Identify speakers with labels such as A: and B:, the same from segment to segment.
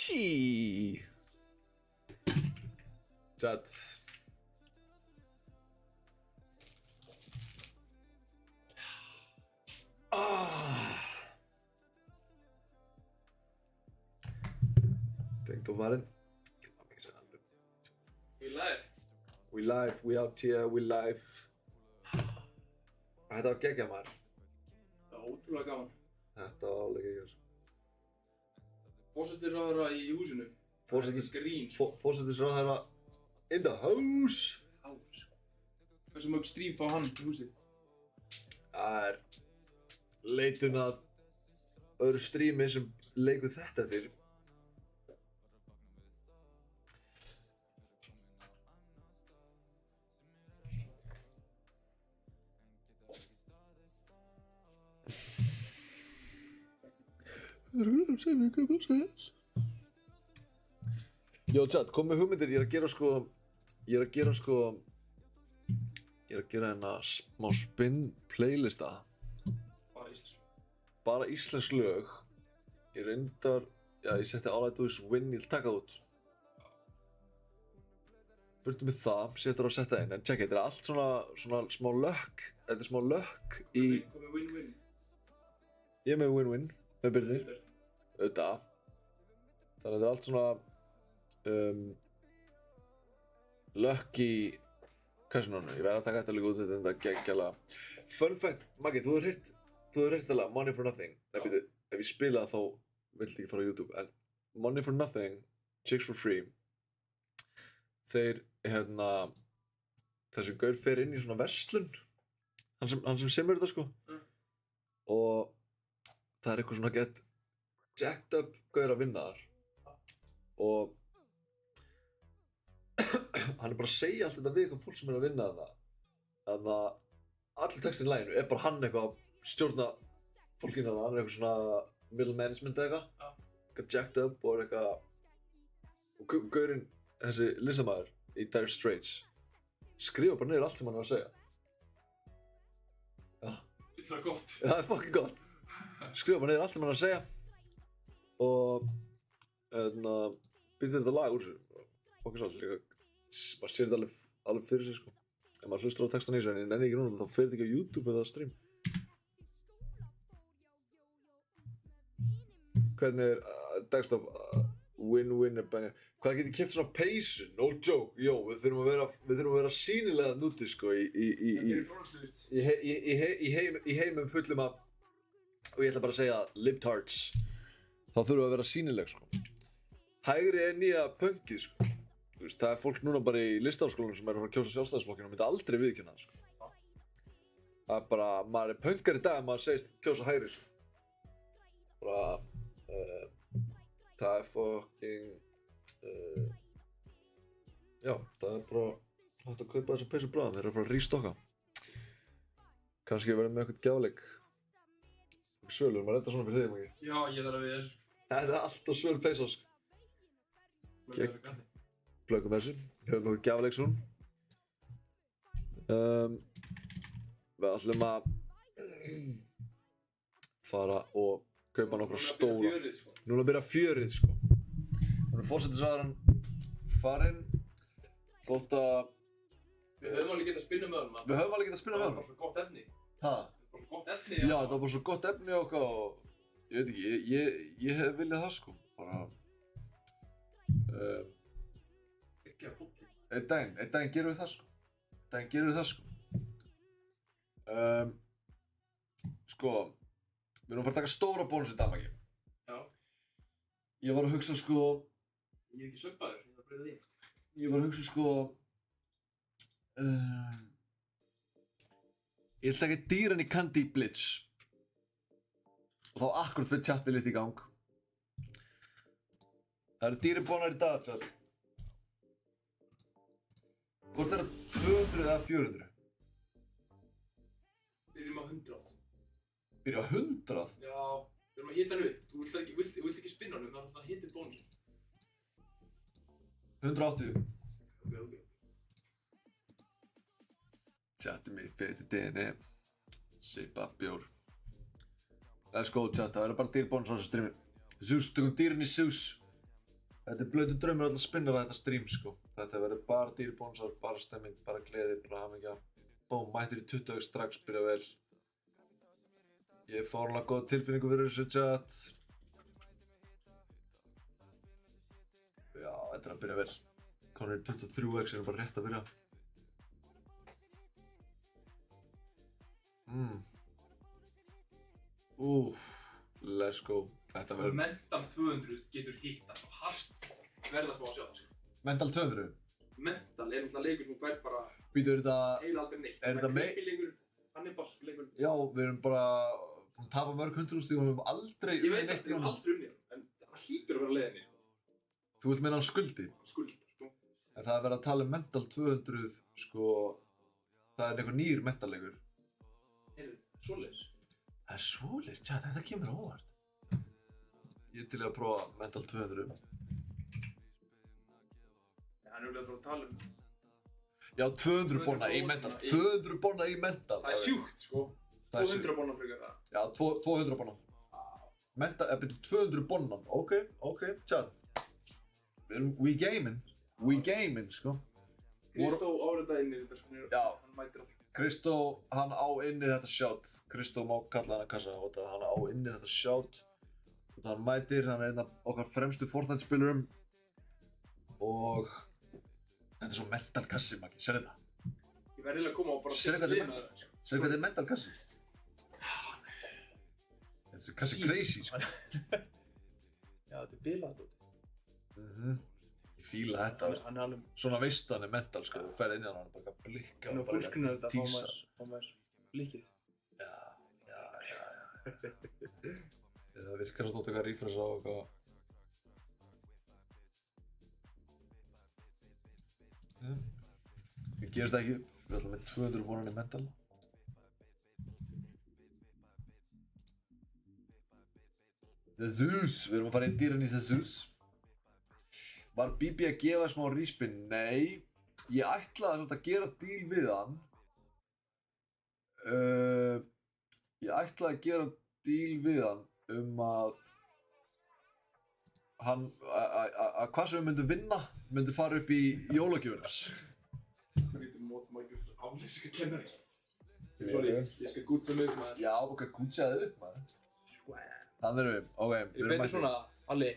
A: Sí. Chat. Tengt og farin.
B: We live.
A: We live, we out here, we live. Þetta var geggjað maður.
B: Það var ótrúlega gaman.
A: Þetta var alveg geggjað.
B: Forsætisráðherra í húsinu. Grín.
A: Forsætisráðherra in the house.
B: Hversu mörg strím fá hann í húsið?
A: Það leitun að öðru strími sem leikur þetta þér. Jó chat, kom með hugmyndir, ég er að gera hérna smá spinn playlista.
B: Bara íslensk.
A: Bara íslensk lög. Ég reyndar, ég setti All I Do Is Win, ég vil taka það út. Burtu með það, setur að setja inn, en tjekka, þetta er allt svona smá lökk. Þetta er smá lökk í...
B: Komið win-win.
A: Ég er með win-win, með Birnir. Auðvitað. Þannig að þetta er allt svona lökk í kasinónu. Ég verð að taka þetta líka út, þetta er geggjalega. Fun fact, Maggi, þú hefur heyrt það lag Money for Nothing. Nei, býtu, ef ég spila það þá vill ég ekki fara á YouTube, en Money for Nothing, Chicks for Free. Þeir, þessi gaur fer inn í svona verslun. Hann sem semur þetta, sko. Og það er eitthvað svona gett jacked up gaur að vinna þar. Og hann er bara að segja allt þetta við eitthvað fólk sem er að vinna þarna. Þannig að allir textin í laginu er bara hann eitthvað að stjórna fólkinu þarna. Hann er eitthvað svona middle management eða eitthvað. Eitthvað jacked up og eitthvað... Og gaurinn, þessi listamaður í Dire Straits, skrifa bara niður allt sem hann var að segja. Já.
B: Það er gott.
A: Já, það er fucking gott. Skrifa bara niður allt sem hann var að segja. Og... byrði þetta lag úr sér. Fucking svolítið líka. Maður sér þetta alveg fyrir sig, sko. Ef maður hlustar á textan í sig, en ég nenni ekki núna, þá fer þetta ekki á YouTube eða stream. Hvernig er texta win-win er banger. Hvað get ég keypt svona peysu? No joke. Jó, við þurfum að vera sýnilega núti, sko, í heimum fullum af, og ég ætla bara að segja libtards. Þá þurfum við að vera sýnileg, sko. Hægri er nýja punkið, sko. Þú veist, það er fólk núna bara í listaháskólanum sem er að fara að kjósa Sjálfstæðisflokkinn og myndi aldrei viðurkenna það, sko. Það er bara, maður er punkar í dag en maður segist kjósa hægri, sko. Bara, það er fucking, já, það er bara hægt að kaupa þessa peysu bráðum, þeir eru að fara að rístokka. Kannski verðum með eitthvað gjafleik. Svölu, maður redda svona fyrir þig, Maggi.
B: Já, ég þarf að við þessu.
A: Það er alltaf svölu peysa, sko. Plöggum þessu, höfum okkur gjafleik svona. Við ætlum að fara og kaupa nokkra stóla. Núna byrja fjörið, sko. Nú er forsætisráðherrann farinn. Þótt að...
B: Við höfum alveg getað að spinna með honum.
A: Við höfum alveg getað að spinna með
B: honum. Það var bara svo gott efni.
A: Hæ?
B: Það var bara svo gott efni.
A: Já, það var bara svo gott efni og eitthvað og... Ég veit ekki, ég hef viljað það, sko. Bara...
B: Ekki að bóti.
A: Einn daginn gerum við það, sko. Sko, við erum að fara að taka stóra bónus í dag, Maggi.
B: Já.
A: Ég var að hugsa, sko...
B: Ég er ekki sögbaður, ég þarf að breyða því.
A: Ég var að hugsa, sko... Ég vil taka dýran í Candy Blitz. Og þá akkurat fyrir chatið litt í gang. Það eru dýri bónar í dag, chat. Hvort er það 200 eða 400?
B: Byrjum á 100.
A: Byrja á 100?
B: Já, við erum að hita hann upp. Þú vilt ekki spinna hann, þannig að hann hitir bónusinn.
A: 180.
B: Ok.
A: Chatið mitt fyrir DNA. Seipa bjór. Let's go, chat. Það verður bara dýri bónus á þessu streami. Zeus, tökum dýrin í Zeus. Þetta er blautur draumur alltaf spinnur að þetta stream sko. Þetta verður bara dýri bónusar, bara stemming, bara gleði, bara hamingja. Bóm, mættir í 20 strax, byrja vel. Ég er fáránlega góð tilfinningu fyrir þessu chat. Já, þetta er að byrja vel. Konur í 23x er bara rétt að byrja. Let's go. Þetta verður...
B: Mental 200 getur hitt það svo hart. Verða að fá að sjá það sko.
A: Mental 200?
B: Mental er náttúrulega leikur sem fær bara
A: Býtu, er þetta...
B: eiginlega aldrei neitt.
A: Er þetta
B: með... leikur, Hannibal leikur.
A: Já, við erum bara búin að tapa mörg 100.000 og við höfum aldrei
B: Ég veit ekki, við höfum aldrei unnið hann, en það hlýtur að vera leiðinni.
A: Þú vilt meina hann skuldi?
B: Skuldar, sko.
A: En það er verið að tala um Mental 200, sko... Það er einhver nýr mentalleikur.
B: Heyrðu, svoleiðis.
A: Það er svoleiðis, tja, þetta kemur á óvart. Ég er til að prófa Mental 200.
B: Hann er bara að tala um...
A: Já, 200 bonna í Mental. 200 bonna í Mental.
B: Það er sjúkt, sko. 200 bonna frekar það.
A: Já, 200 bonna. Mental, byrju 200 bonnan. Ok, chat. We gaming. We gaming, sko.
B: Kristó árita inn í þetta.
A: Já.
B: Hann mætir allt.
A: Kristó, hann á inni þetta shout. Kristó má kalla hann að kassa og hann á inni þetta shout. Og hann mætir, hann er einn af okkar fremstu Fortnite spilurum. Og... Þetta er svo mental kassi, Maggi, sérðu það?
B: Ég verði eiginlega að koma og bara
A: Sérðu hvað þetta er mental kassi? Þetta er kassi crazy, sko.
B: Já, þetta er bilað, þetta.
A: Ég fíla þetta, veist.
B: Hann er alveg...
A: Svona veist hann er mental, sko. Þú ferð inn í hann og hann er bara að blikka
B: Hann er fullskrinar þetta, fá maður blikið.
A: Já. Það virkar svo tótt eitthvað refresh á eitthvað. Við gerum þetta ekki upp, við ætlum með 200 bonan í mental. The Zeus, við erum að fara í dýran í The Zeus. Var BB að gefa smá respin? Nei, ég ætlaði að gera deal við hann. Ég ætlaði að gera deal við hann að hann, að hvað sem við myndum vinna, myndi fara upp í jólagjöfunas.
B: Mótmækjur aflýsingar kennari. Sorry, ég skal gútsa mig upp maður.
A: Já, ok, gútsaði upp maður. Þannig erum við, ok, við
B: Ég beinir svona, Alli.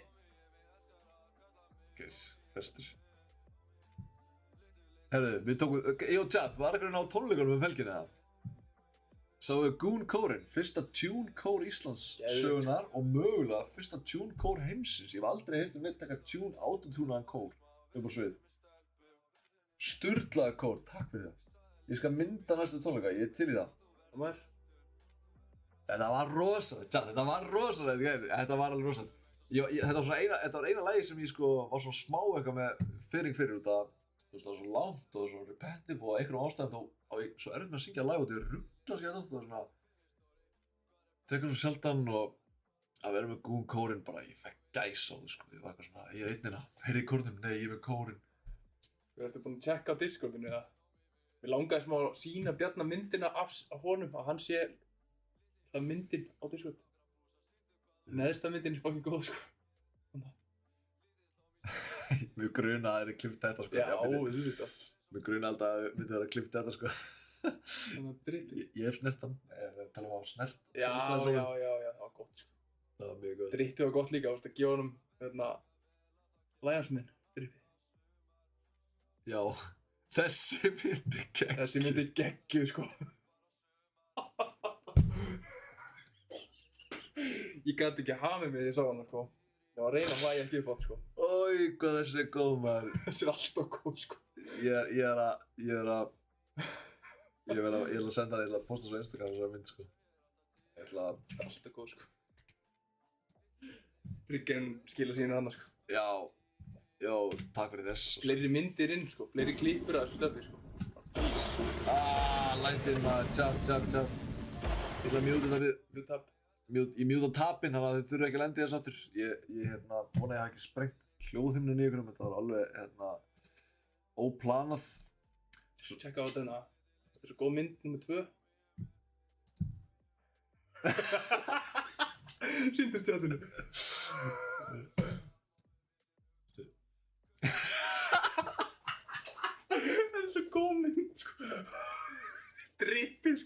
A: Gæs, bestur. Herðu, við tókum, ég og chat, var eitthvað á tónleikunum helginni það? Sáðu Goon Kórinn, fyrsta tune kór Íslands sögunar og mögulega fyrsta tune kór heimsins. Ég hef aldrei heyrt neinn taka tune, autotunaðan kór upp á svið. Sturlaði kór, takk fyrir það. Ég skal mynda næstu tónleika, ég er til í það.
B: Það maður.
A: Þetta var rosalegt, tja, þetta var rosalegt, þetta var alveg rosalegt. Þetta var eina lagi sem ég sko var svona smá eitthvað með fyrir út að þú veist það var svo langt og svo repetitive og einhverjum ástæðum þá á ég svo erfitt með að syngja lag og þetta ruggla sig að það svona tekur svo sjaldan og að vera með Goon Kórinn bara ég fekk gæsahúð sko, ég var eitthvað svona ég er einnina, heyrði í kórnum, nei ég er með Kórinn.
B: Þú ertu búinn að checka á Discordinu eða? Mér langaði smá að sýna Bjarna myndina af honum, að hann sé það myndin á Discord. Neðsta myndin er fucking góð sko.
A: Mjög gruna að það er klippt þetta sko.
B: Já, auðvitað.
A: Mjög gruna alltaf að það myndi vera klippt þetta sko.
B: Þannig að dripi.
A: Ég hef snert hann, ég tala um á snert.
B: Já, það var gott sko.
A: Það var mjög góð.
B: Dripi var gott líka, þú veist að gefa honum Lionsman, dripi.
A: Já, þessi myndi geggjuð.
B: Þessi myndi geggjuð sko. Ég gæti ekki að hafa mig þegar ég sá hana sko. Ég var að reyna að hlæja ekki upp átt sko.
A: Ói, hvað þessi er góð maður.
B: Þessi er alltaf góð sko.
A: Ég er að senda hann, ég ætla að posta svo Instagram þessari mynd sko.
B: Alltaf góð sko. Bryggerinn skila sínu hana sko.
A: Já, takk fyrir þess.
B: Fleiri myndir inn sko, fleiri klippur að þessu stöfi sko.
A: Lændið maður, tjapp. Ég ætla að mjúta þetta við. Ég mjúta tapinn þannig að þið þurfa ekki að lendi þess aftur. Ég vona ég hafa ekki sprengt hljóðhimnun í ykkur þetta var alveg, óplanað.
B: Tjekka á þetta Þetta er svo góð mynd nr. 2. Sýndu tjatinu.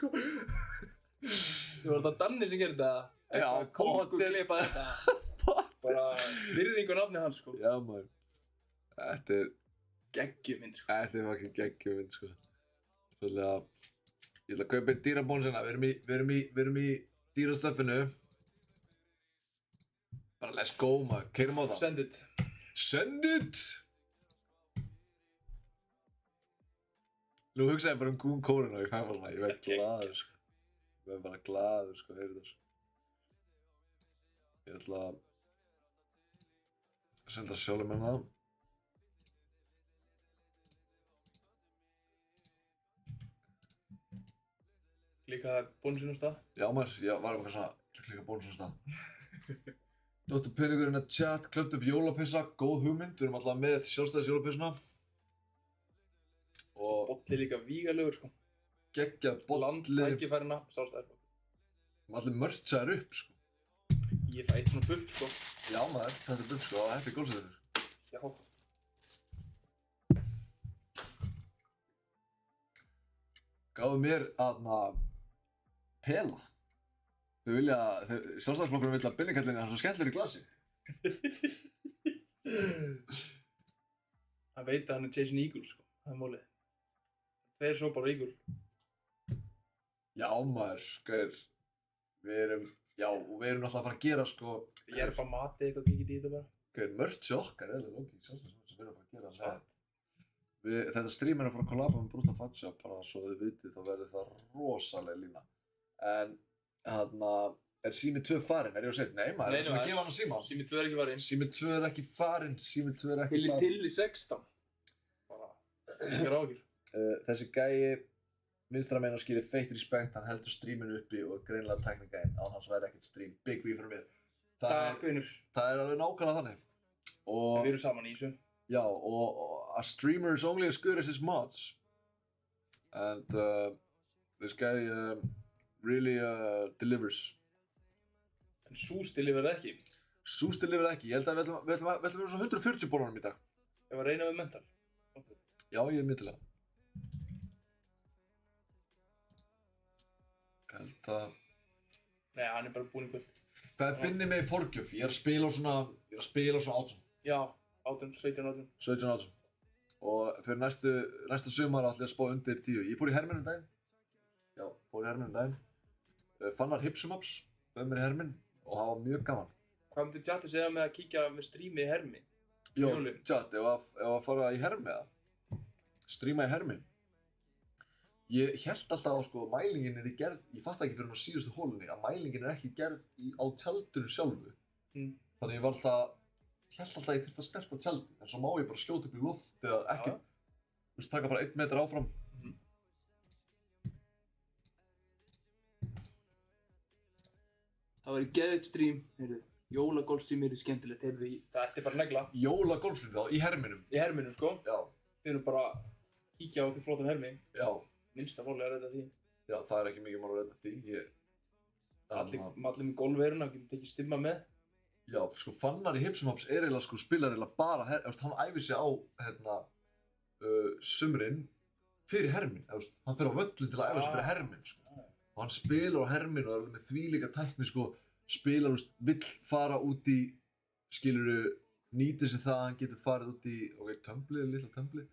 B: sko. Þú var þetta Danni sem gerði þetta.
A: Já,
B: Kóngur
A: pottet.
B: klipa þetta. Bara virðingu nafni hans sko.
A: Já, maður. Þetta er
B: Geggjumynd sko.
A: fucking geggjumynd, sko. Svolítið að ég ætla að kaupa einn dýrabónusina. Við erum í dýrastöffinu. Bara let's go, maður. Keyrum á það.
B: Send it.
A: Send it! Nú hugsaði ég bara um kóruna og ég fæ bara hana. Ég verð glaður, sko. Ég verð bara glaður, sko, heyrðu það, sko. Ég ætla að senda sjálfum mér það.
B: Líka bónusinn á stað.
A: Já maður, ég var eitthvað svona, ég ætla að klika bónus á stað. Dr. Penningur in a chat, klöpt upp jólapissa, góð hugmynd, við erum alltaf með sjálfstæðis jólapissuna. Og
B: Bolli líka vígalegur sko.
A: geggja
B: Land,
A: bolli,
B: tækifærina, sjálfstæðisflokkur.
A: allir mörtsaðir upp, sko.
B: Ég fæ eitt svona buff sko.
A: Já maður, þetta er buff, sko, og þetta er góðsæður.
B: Já.
A: Gáðu mér aðna pela. Sjálfstæðisflokkurinn vilja að Binnikallinn er svo skemmtilegur í glasi.
B: Hann veit að hann er chasing eagle sko. Það er mólið. Tveir sópar og eagle.
A: Já maður, gauður, við erum náttúrulega að fara að gera, sko,
B: Ég er bara matið eitthvað kikið í þetta bara.
A: gauður, mörtsi okkar, eða lóki, sjálfstæðisflokkurinn sem við erum að fara að gera.
B: Sætt.
A: Þetta stream er að fara að kollaba með Brúta Fatsa, bara svo þið vitið, þá verður það rosalega lína. En, er sími 2 farinn? Er ég að segja? Nei maður,
B: Nei,
A: er að
B: maður.
A: gefa hann á síman.
B: Sími 2 er ekki varinn.
A: Sími 2 er ekki farinn, sími 2 er ekki
B: Til
A: farinn.
B: í 16. Bara, ekki rákir.
A: Þessi gæi, vinstra meginn og skilur feitt respekt, hann heldur streaminu uppi og er greinilega tækningæinn, án hans væri ekkert stream, big V fyrir mér.
B: Takk vinnur.
A: Það er alveg nákvæmlega þannig. Og,
B: Við erum saman í þessu.
A: já, og a streamer is only as good as his mods. And this guy really delivers.
B: En sústili verður ekki.
A: Súst delivers ekki, ég held að við ætlum að vera svona 140 bólunum í dag.
B: Ef að reyna við mental.
A: Já, ég er myndilega. Ég held að...
B: Nei, hann er bara búinn í kvöld.
A: Hvað er Binni með í forgjöf? Ég er að spila á svona 18,
B: Já, 18, 17, 18.
A: 17, 18. Og fyrir næsta sumar ætla ég að spá undir 10. Ég fór í herminn um daginn. Já, fór í herminn um daginn. Fannar Hipsumaps, bauð mér í herminn og það var mjög gaman.
B: Hvað myndi Tjatti segja með að kíkja með strímið í hermi?
A: Jó,
B: Jólin.
A: chat, ef að fara í hermi eða stríma í herminn. Ég hélt alltaf að sko, mælingin er í gerð, ég fatt ekki fyrir hún á síðustu hólunni, að mælingin er ekki gerð á tjaldinu sjálfu.
B: Mm.
A: Þannig ég var alltaf, hélt alltaf að ég þurfti að sterpa tjaldi, en svo má ég bara skjóta upp í loft eða ekki, þú veist, taka bara 1 metra áfram.
B: Mhm. Það var í geðið strím, heyrðu. Jólagolfstrím eru skemmtilegt, heyrðu. Það ætti bara að negla.
A: Jólagolfstrím þá, í herminum.
B: Í herminum, sko.
A: Já,
B: Við erum bara að kíkja á okkur flottan hermi.
A: já,
B: Minnsta máli að redda því.
A: já, það er ekki mikið mál að redda því.
B: Allir með golfveruna, getur tekið stimma með.
A: Já, sko, Fannar í Hipsumaps er eiginlega, sko, spilar eiginlega bara hann æfir sig á, sumrin fyrir hermin, hann fer á völlin til að æfa sig fyrir hermin, sko. Og hann spilar á hermin og er alveg með þvílíka tækni, sko, spilar, vill fara út í, skilurðu, nýtir sig það að hann getur farið út í, tömblið, litla tömblið.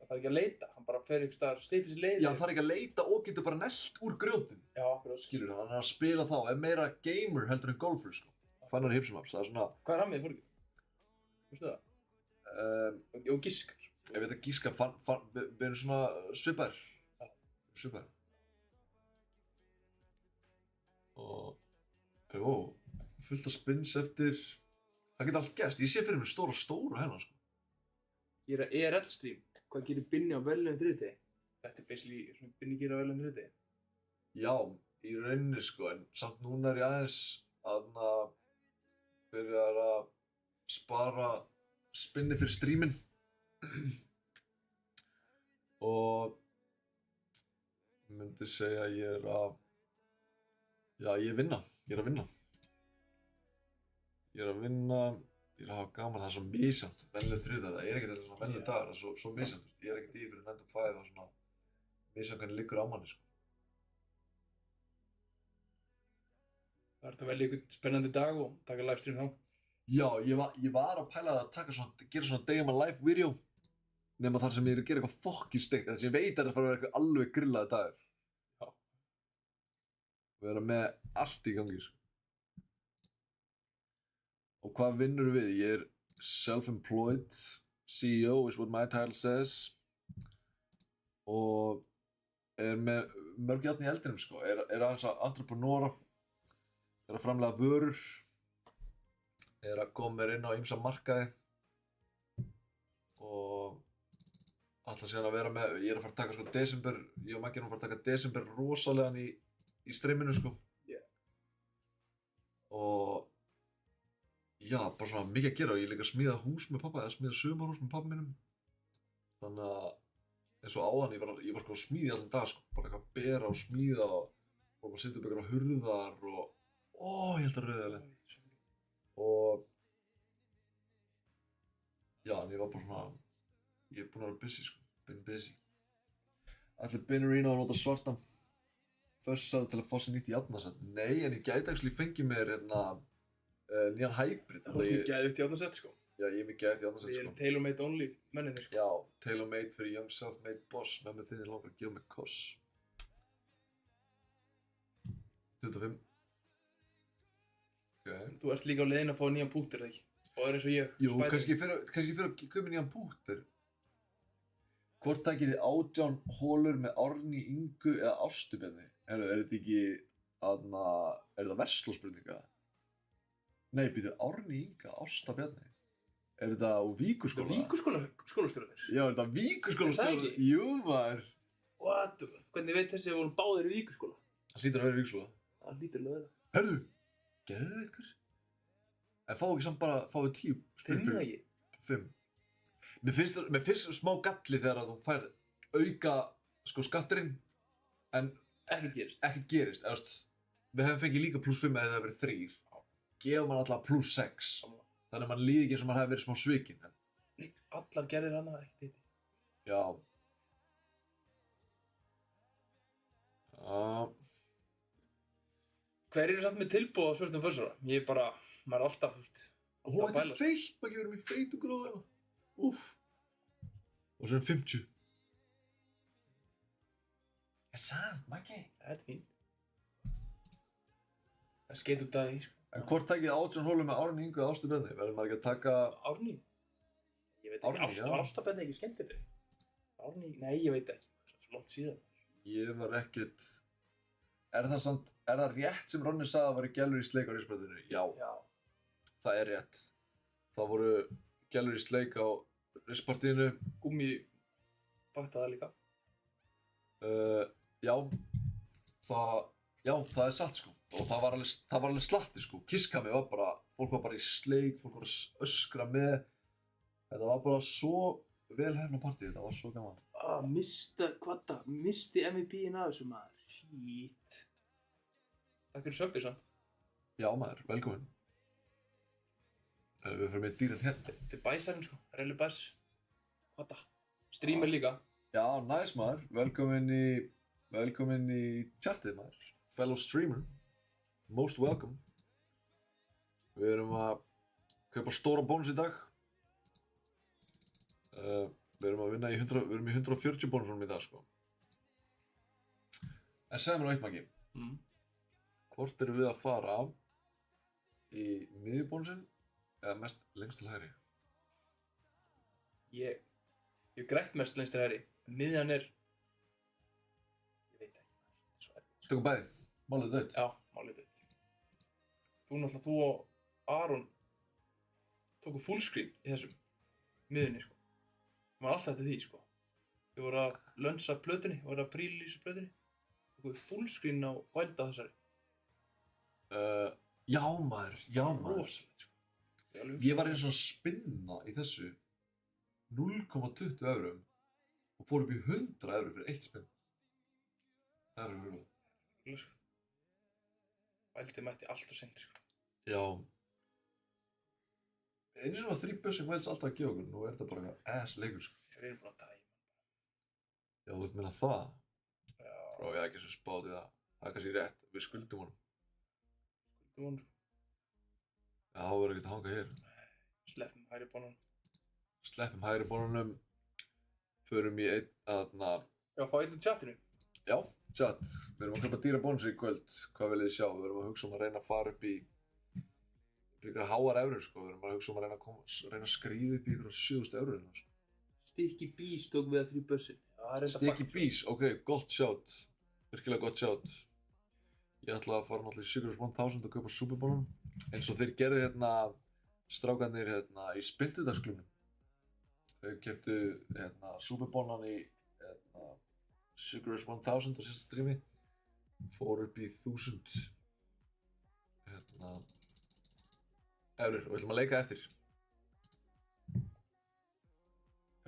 B: Það þarf ekki að leita, hann bara fer ykkur staðar, steytir sér leiðir.
A: Já, hann þarf ekki að leita og getur bara nellt úr grjótin,
B: Já, akkurat.
A: skilurðu, hann er að spila þá, er meira gamer heldur en golfer, sko. Fannar í Hipsumaps, það er svona,
B: Hvað er hann með, fórkið? Vistu það? Jó, giskar.
A: Ef ég veit að gíska, við erum svona svipaðir.
B: Já.
A: Svipaðir. Og, fullt af spins eftir, það getur allt gerst. Ég sé fyrir mér stóra hennar, sko.
B: Ég er að ERL-strím. Hvað gerir Binni á velum þriðdegi? Þetta er basically svona Binni gerir á velum þriðdegi.
A: Já, í rauninni, sko, en samt núna er ég aðeins að byrjar að spara spinni fyrir stríminn. Og myndi segja að ég er að, já, ég er að vinna. Ég er að vinna, ég er að hafa gaman, það er svo misjafnt, venjuleg þriðjudagur, það er ekkert eða svona venjuleg dagar, það er svo misjafnt, ég er ekkert í fyrir 9 to 5 og svona misjafnt hvernig liggur á manni, sko.
B: Það er að velja ykkur spennandi dag og taka livestream þá.
A: Já, ég var að pæla að gera svona day of my life video nema þar sem ég er að gera eitthvað fokkin steikt þess að ég veit að það fara að vera eitthvað alveg grillaði dagur.
B: Já.
A: Vera með allt í gangi, sko. Og hvað vinnur við? Ég er self-employed CEO is what my title says og er með mörg járn í eldinum, sko. Er aðeins að entreprenora, er að framleiða vörur, er að koma mér inn á ýmsa markaði og ætla síðan að vera með, ég er að fara að taka sko desember, ég og Maggi erum að fara að taka desember rosalegan í streaminu, sko.
B: Yeah.
A: Og já, bara svona mikið að gera og ég er líka að smíða hús með pappa, eða smíða sumarhús með pappa mínum. Þannig að eins og áðan, ég var sko að smíða allan dag, sko, bara eitthvað að bera og smíða og bara að setja upp einhverja hurðar og ég held að rauðilega. Og já, en ég var bara svona, ég er búinn að vera busy, sko, been busy. Ætli Binarino að nota svartan fössar til að fá sér nýtt í járnasett? Nei, en ég gæti actually fengið mér nýjan hybrid.
B: Það er mikið gæðið í átnarsett, sko.
A: Já, ég er mikið gæðið í átnarsett, sko.
B: Við erum tailor-made only menninir, sko.
A: Já, tailor-made fyrir young self-made boss. Mömmu þinni langar að gefa mig koss. 25. Okay.
B: Þú ert líka á leiðin að fá nýjan púter, eða ekki? Og það er eins og ég.
A: Jú, kannski ég fer að kaupa nýjan púter. Hvort takið þið 18 holur með Árný Ingu eða Ástu Bjarni? Er þetta ekki, er þetta verslóspurninga? Nei, býtu, Árný Inga, Ásta Bjarni. Er þetta úr Víkurskóla?
B: Það er Víkurskólastjórarnir.
A: Já, er þetta Víkurskólastjórarnir?
B: Er það ekki?
A: Jú, maður.
B: What? Hvernig veit þessi að við vorum báðir í Víkurskóla?
A: Það hlýtur að vera í Víkurskóla.
B: Það lítur alveg að vera.
A: Herðu, geðu ykkur. En fáu ekki samt bara, fáu 10
B: Fimm eða ekki?
A: 5. Mér finnst smá galli þegar að þú færð auka, sko, skatturinn, en ekkert gerist. Eða, við hefum fengið líka +5 eða það hefur verið 3. Gefur mann alltaf +6. Þannig að mann líði ekki eins og mann hefði verið smá svikinn.
B: Nei, allar gerðir hana ekkert hitti.
A: Já.
B: Hver eru samt með tilboð á svörtum fössara? Ég er bara, maður er alltaf, þú veist,
A: Ó, þetta er feitt, maður ekki verið með feitu gróðina. Úff. Og svo 50. Er sant, Maggi?
B: Það er fínt. Það er skeitt út af því, sko.
A: En hvort takið 18 holur með Árný Ingu eða Ástu Bjarni? Verður maður ekki að taka...
B: Árný? Ég veit
A: Árný,
B: ekki,
A: já.
B: var Ásta Bjarni ekki skemmtileg? Árný, nei, ég veit ekki. Það er svo langt síðan.
A: Ég var ekkert... Er það rétt sem Ronni sagði að það væri gælur í sleik á risbrautinni? Já.
B: Já.
A: Það er rétt. Það voru gælur í sleik á rispartíinu.
B: Gúmmi baktaði það líka.
A: Já. Það er satt, sko. Og það var alveg slatti, sko. Kisskami var bara, fólk var bara í sleik, fólk var að öskra með. Þetta var bara svo vel hefna partí, þetta var svo gaman.
B: Misti MVP-in af þessu maður. Shit. Takk fyrir söpið samt.
A: Já maður, velkomin. Við fyrir með dýrin hérna.
B: Þetta er bæsarinn, sko. Relli bæs. Hvað það? Streamer líka.
A: Já, næs maður. Velkomin í chatið maður. Fellow streamer. Most welcome. Við erum að kaupa stóra bónus í dag. Við erum í 140 bónusunum í dag, sko. En segðu mér nú eitt, Maggi. Hvort erum við að fara í miðjubónusinn eða mest lengst til hægri?
B: Ég hef grætt mest lengst til hægri. Miðjan er... Ég veit ekki. Svo erfitt.
A: Tökum bæði. Málið dött.
B: Já, málið dött. Þú og Aron tóku fullscreen í þessum miðjunni, sko. Það var alltaf eftir því, sko. Þau voru að lönsa plötunni, voru að prílýsa plötunni. Tóku fullscreen á Vælda þessari.
A: Já maður.
B: Rosalegt, sko.
A: Ég var eins og að spinna í þessu 0,20 eurum og fór upp í 100 eurur fyrir eitt spinn. Það er huglega.
B: Vældi mætti allt og seint, sko.
A: Já. Einu sem var 3 bussing Wales alltaf að gefa okkur, nú er þetta bara eitthvað ass leikur, sko.
B: Við erum bara að dæma.
A: Já, þú veit meina það?
B: Já.
A: Frá ég ekki svo spáð í það. Það er kannski rétt, við skuldum honum.
B: Hún
A: Já, það verður ekkert að hanga hér.
B: sleppum hægri bónan.
A: Sleppum hægri bólunum. Förum í einn, aðna...
B: Já, fá einn úr chatinu.
A: Já, chat. Við erum að kaupa dýra bónusi í kvöld. Hvað viljið þið sjá? Við erum að hugsa að reyna að fara upp í ykkur háar evrur, sko. Við erum að hugsa að reyna að skríða upp í ykkur 7000 evrur, sko.
B: Sticky Bees tók við að 3 bussin. Já, það er reynda
A: Sticky Bees, ok, gott sjátt. Virkilega gott sjátt. Ég ætla að fara náttúrulega í Secret 1000 og kaupa Superbólun. Eins og þeir gerðu hérna, strákarnir hérna í Spiltudagsklubnum. Þeir keyptu hérna Superbólan í hérna Secret 1000 á síðasta streami. Fór upp í 1000 hérna evrur og við ætlum að leika eftir.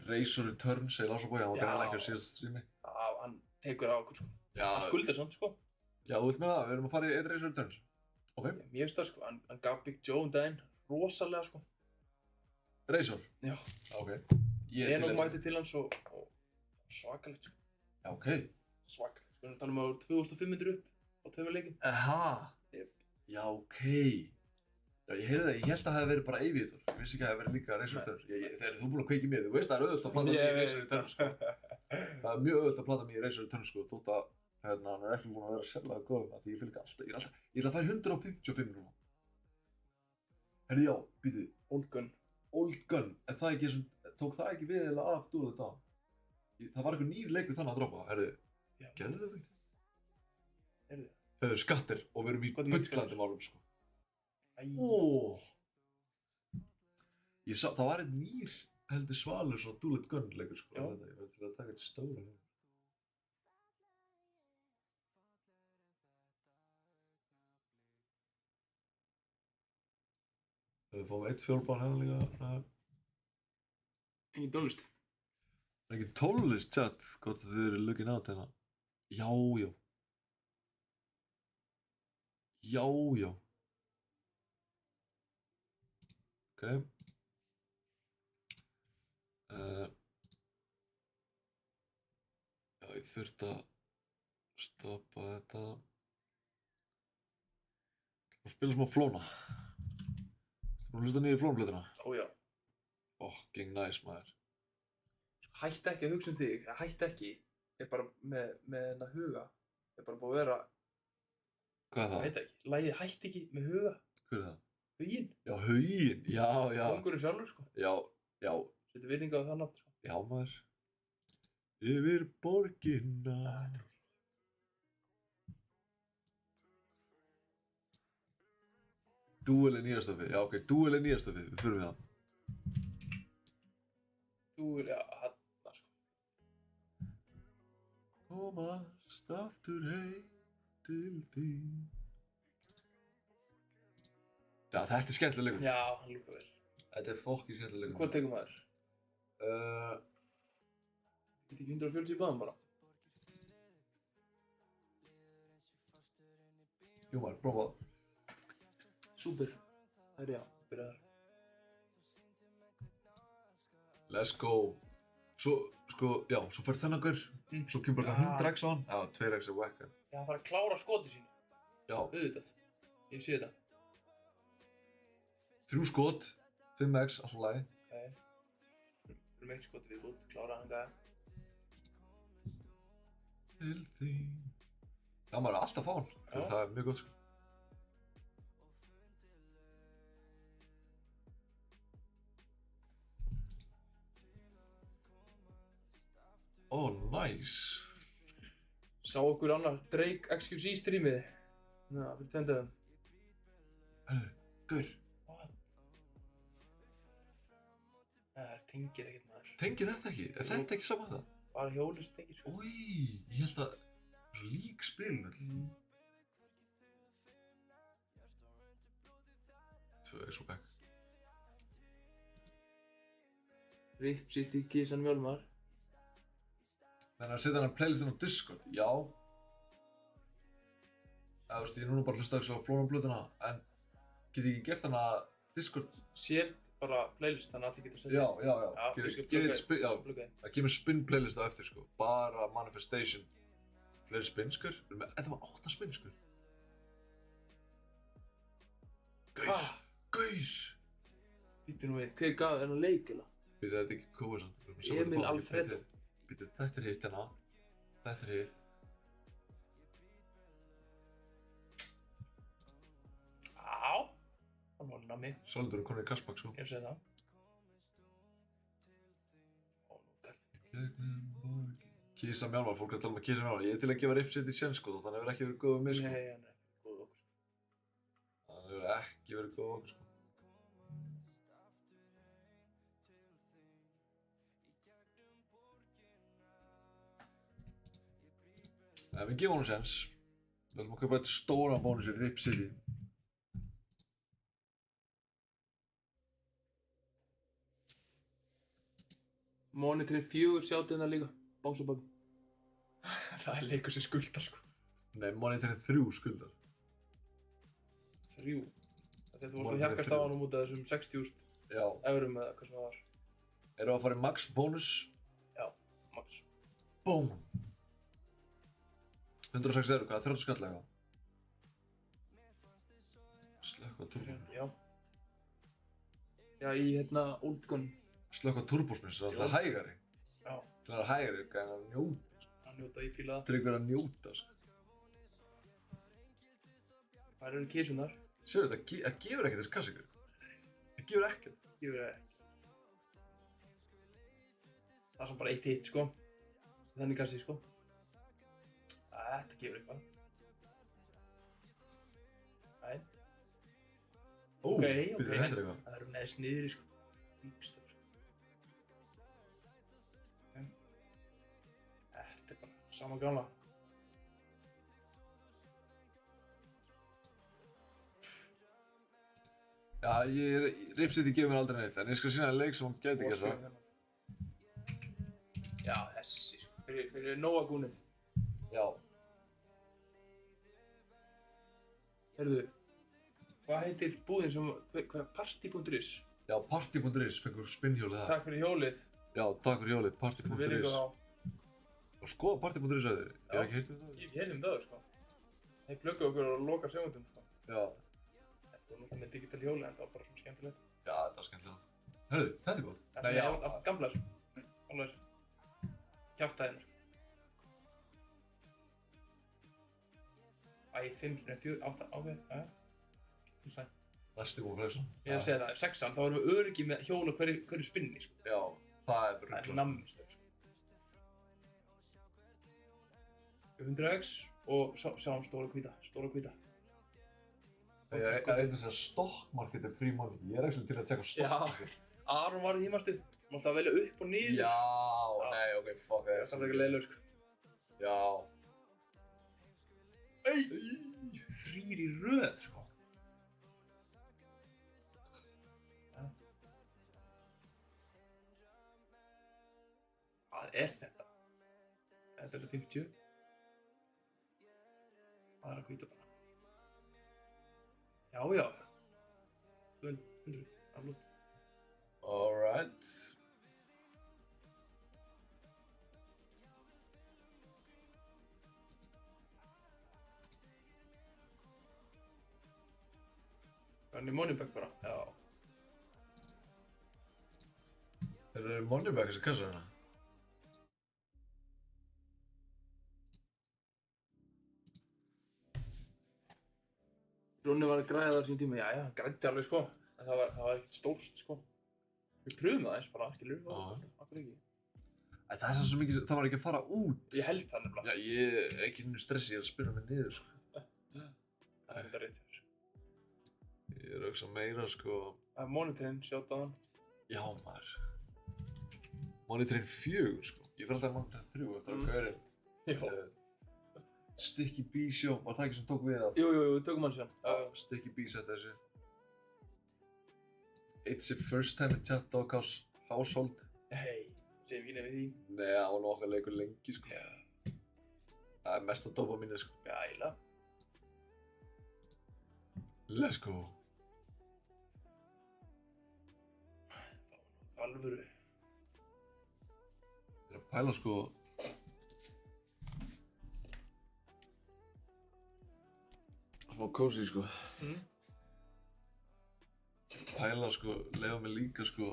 A: Razor Return, segir Lásabói, hann var greinlega ekki á síðasta streami.
B: Já, hann tekur á okkur, sko.
A: Já,
B: Hann skuldar samt, sko.
A: já, þú vilt með það, við erum að fara í einn Razor Returns. Ok,
B: Mér finnst það, sko. Hann gaf Big Joe daginn rosalega, sko.
A: Razor.
B: Já.
A: Ok. Ég er til
B: Venom
A: þess.
B: mætti til hans og svakalegt, sko.
A: Já, ok.
B: Svakalegt. Við erum að tala um að 2500 upp á 2 leikjum.
A: Aha.
B: Jep.
A: Já, ok. Já, ég heyrði það, ég held að það hefði verið bara Aviator. Ég vissi ekki að það hefði verið líka Razor Returns. Þegar þú búinn að kveikja í mér, þú veist það er auðvitað að plata mig í Razor Returns, sko. Það er mjög auðvitað að plata mig í Razor Returns, sko, þótt að hérna, hann er ekki búinn að vera sérlega góð með því ég fylg alltaf, ég ætla að færa 155 núna. Herði, já, býtu,
B: Old Gun.
A: Old Gun, en það ekki sem, tók það ekki við eða af Do The Dawn? Það var eitthvað nýr leikur þannig að droppa, herði,
B: Já.
A: gerðu það ekki?
B: Heyrðu.
A: Hefur skattir og við erum í
B: Hvað er
A: bullandi málum, sko.
B: Æ.
A: Ó. Ég sá, það var einn nýr heldur svalur svona Do It Gun leikur, sko.
B: Já.
A: Ég veit til að taka þetta stóra hérna. Við fáum eitt fjólbán hérna líka.
B: Engin tónlist.
A: Það er ekki tónlist, chat, gott að þið eru looking out hérna. Já, já. Já, já. Ok. Já, ég þurfti að stoppa þetta. Og spila smá flóna. Ertu búin að hlusta niður flónablöðuna?
B: Ó já.
A: Fucking nice, maður.
B: Hætti ekki að hugsa um þig. Hætti ekki. Ég er bara með hennar huga. Ég er bara búið að vera,
A: Hvað er
B: ég
A: það?
B: veit ekki. Lagið hætti ekki með huga.
A: Hver er það?
B: Huginn.
A: Já, Huginn. Já, já.
B: Kóngurinn sjálfur, sko.
A: Já, já.
B: Settu virðingu á það nafn, sko.
A: Já, maður. Yfir borgina. Duel er nýjastöfið. Já, ok, Duel er nýjastöfið. Við fyrir við það.
B: Þú er, já, hann, sko.
A: Komast aftur heim til þín. Já, þetta er skemmtileg leikur.
B: Já, hann lúka vel.
A: Þetta er fokkin skemmtileg leikur.
B: Hvað tekur maður? Get ekki 140 í báðum bara?
A: Jú maður, prófa það.
B: Súper. Það er já, byrja þar.
A: Let's go. Svo, sko, já, svo fær þennan gaur. Svo kemur bara 100x á hann. Já, 2x er whack.
B: Já, hann þarf að klára skoti sínu.
A: Já,
B: Auðvitað. Ég sé þetta.
A: 3 skot, 5x, alltaf lagi.
B: Ok. Þurfum eitt skoti viðbútt, klára hann gæða.
A: Til þín. Já, maður er alltaf að fá hann.
B: Já.
A: Það er mjög gott, sko. Ó, nice.
B: Sá okkur annar Drake XQC streamið. Já, fyrir 2 dögum.
A: Herru, gaur,
B: What? Það tengir ekkert maður.
A: tengið þetta ekki? Er þetta ekki saman það?
B: Bara hjólið sem tengir.
A: Ói, ég held að svo lík spilin öll. 2x og back.
B: Rip City, Kissan Mjölmar.
A: Þannig að setja hann playlistin á Discord, já. Eða, þú veist, ég er núna bara að hlusta á flónablöðuna, en get ég ekki gert hann að Discord?
B: Sér bara playlist, þannig að allir geta að setja.
A: Já, já, já.
B: Já, ég skal
A: Get
B: plugga
A: spin, já,
B: plugga inn.
A: það kemur spin playlist á eftir, sko. Bara Manifestation. Fleiri spinskur. Þetta var 8 spinskur. Gaus, gaus.
B: Býttu nú við, hver gaf þennan leik eða?
A: Býttu, þetta er ekki kóið samt.
B: Emil Alfredo.
A: Býttu, þetta er hitt hérna. Þetta er hitt.
B: Á, hann var nammi.
A: Svolítur er konið í Kaspak, sko.
B: Ég segi það. Ó, nú kallið.
A: Kísa Mjálmar, fólk er að tala um að Kísa Mjálmar. Ég er til að gefa Rip City séns, sko, þannig að það hefur ekki verið góð við mig, sko.
B: Nei, hann er góð okkur.
A: Það hefur ekki verið góð við okkur, sko. En við gefum honum séns. Við ætlum að kaupa eitt stóran bónus í Rip City.
B: Monitorinn 4 sjáttu hérna líka. Bánsabögg. Það er leikur sem skuldar sko.
A: Nei, monitorinn 3 skuldar.
B: 3. Þegar þú vorst að
A: Monitorinn
B: hjarkast á
A: 3.
B: honum út af þessum 60.000
A: Já.
B: eurum eða hvað sem það var.
A: Erum við að fara í max bónus?
B: Já, max.
A: Búm! 106 €, hvað er 30 skall eitthvað? Slökkva turbo.
B: Já. Já, í hérna Old Gun.
A: Slökkva turbosmins, það er alltaf hægari.
B: Já.
A: Það er hægari, gæðin að njóta.
B: Að njóta í fíla það.
A: Tryggur að njóta, sko.
B: Það eru kísunar.
A: Sérðu þetta, það gefur ekkert þessi kassi ykkur. Það gefur ekkert.
B: Ég veit ekki. Það er samt bara eitt hitt sko. Þannig kassi sko. Þetta gefur eitthvað. Nei.
A: Ó,
B: Ok.
A: bíddu, þetta er eitthvað.
B: Það eru neðst niðri sko. Víkstöf sko. Okay. Þetta er bara sama gamla.
A: Já, Rip City gefur mér aldrei neitt, en ég skal sýna þér leik sem hún gæti gert það.
B: Já, þessi sko. Fyrir Nóa gúnið.
A: Já.
B: Heyrðu, hvað heitir búðin sem, hvað, party.is?
A: Já, party.is fengur spinnhjólið það.
B: Takk fyrir hjólið.
A: Já, takk fyrir hjólið,
B: Við viljum
A: party.is.
B: þá.
A: Og skoða party.is að þér, ég hef ekki heyrt um það.
B: Ég heyrði það sko. Þeir plugga okkur og loka segundum sko.
A: Já.
B: Þetta var náttúrulega með digital hjóli en það var bara svona skemmtilegt.
A: Já, þetta var skemmtilega. Hörðu, þetta er gott.
B: Þetta er allt gamla sko. Alveg kjaftaðinu sko. Æ, 5, 4, 8, ok, Sæn.
A: Næstu búin freysa.
B: Ég er að segja það, 6, þá erum við öryggi með hjól og hverju spinni sko.
A: Já, það er
B: Það er
A: ruglað.
B: nammistöð sko. 100x og sjáum stóra hvíta.
A: Ég er einnig að segja stock market er free money. Ég er ekki til að tjekka stock
B: Já.
A: market.
B: Aron var í þýmastu, maður alltaf að velja upp og niður.
A: Já, nei, ok, fuck
B: Það er samt ekki leiðilegur sko.
A: Já.
B: Ey! 3 í röð sko. Hvað er þetta? Þetta er 50. Það er að hvíta bara. Já. 200, það er flott.
A: Alright.
B: Hann er Moneybag bara, já.
A: Þeir eru Moneybag þessi kassa hérna.
B: Rúnni var að græða þar sín tíma, já, hann græddi alveg sko. En það var ekkert stórt sko. Við pröfum það eins bara, skilur við, okkur ekki.
A: Það er svo mikið, það var ekki að fara út.
B: Ég held það nefnilega.
A: Já, ég er ekki nú stressi, ég er að spinna mig niður, sko.
B: Það er þetta rétt hér.
A: Ég er að hugsa meira, sko.
B: Það er monitorinn, sjátt á hann.
A: Já, maður. Monitorinn 4, sko. Ég fyrir alltaf að monitorinn 3 eftir að gaurinn.
B: Já.
A: Sticky B show, var það ekki sem tók við það?
B: Jú, við tökum hann síðan.
A: Sticky B sett þessu. It's the first time in Chat Dog House household.
B: Hei, segjum ekki nefnir því.
A: Nei, það var nú okkar leikur lengi, sko.
B: Já.
A: Það er mest að dopa minni, sko.
B: Já, eiginlega.
A: Let's go.
B: Alvöru.
A: Ég er að pæla, sko. Það var cozy, sko. pæla sko, leiða mig líka sko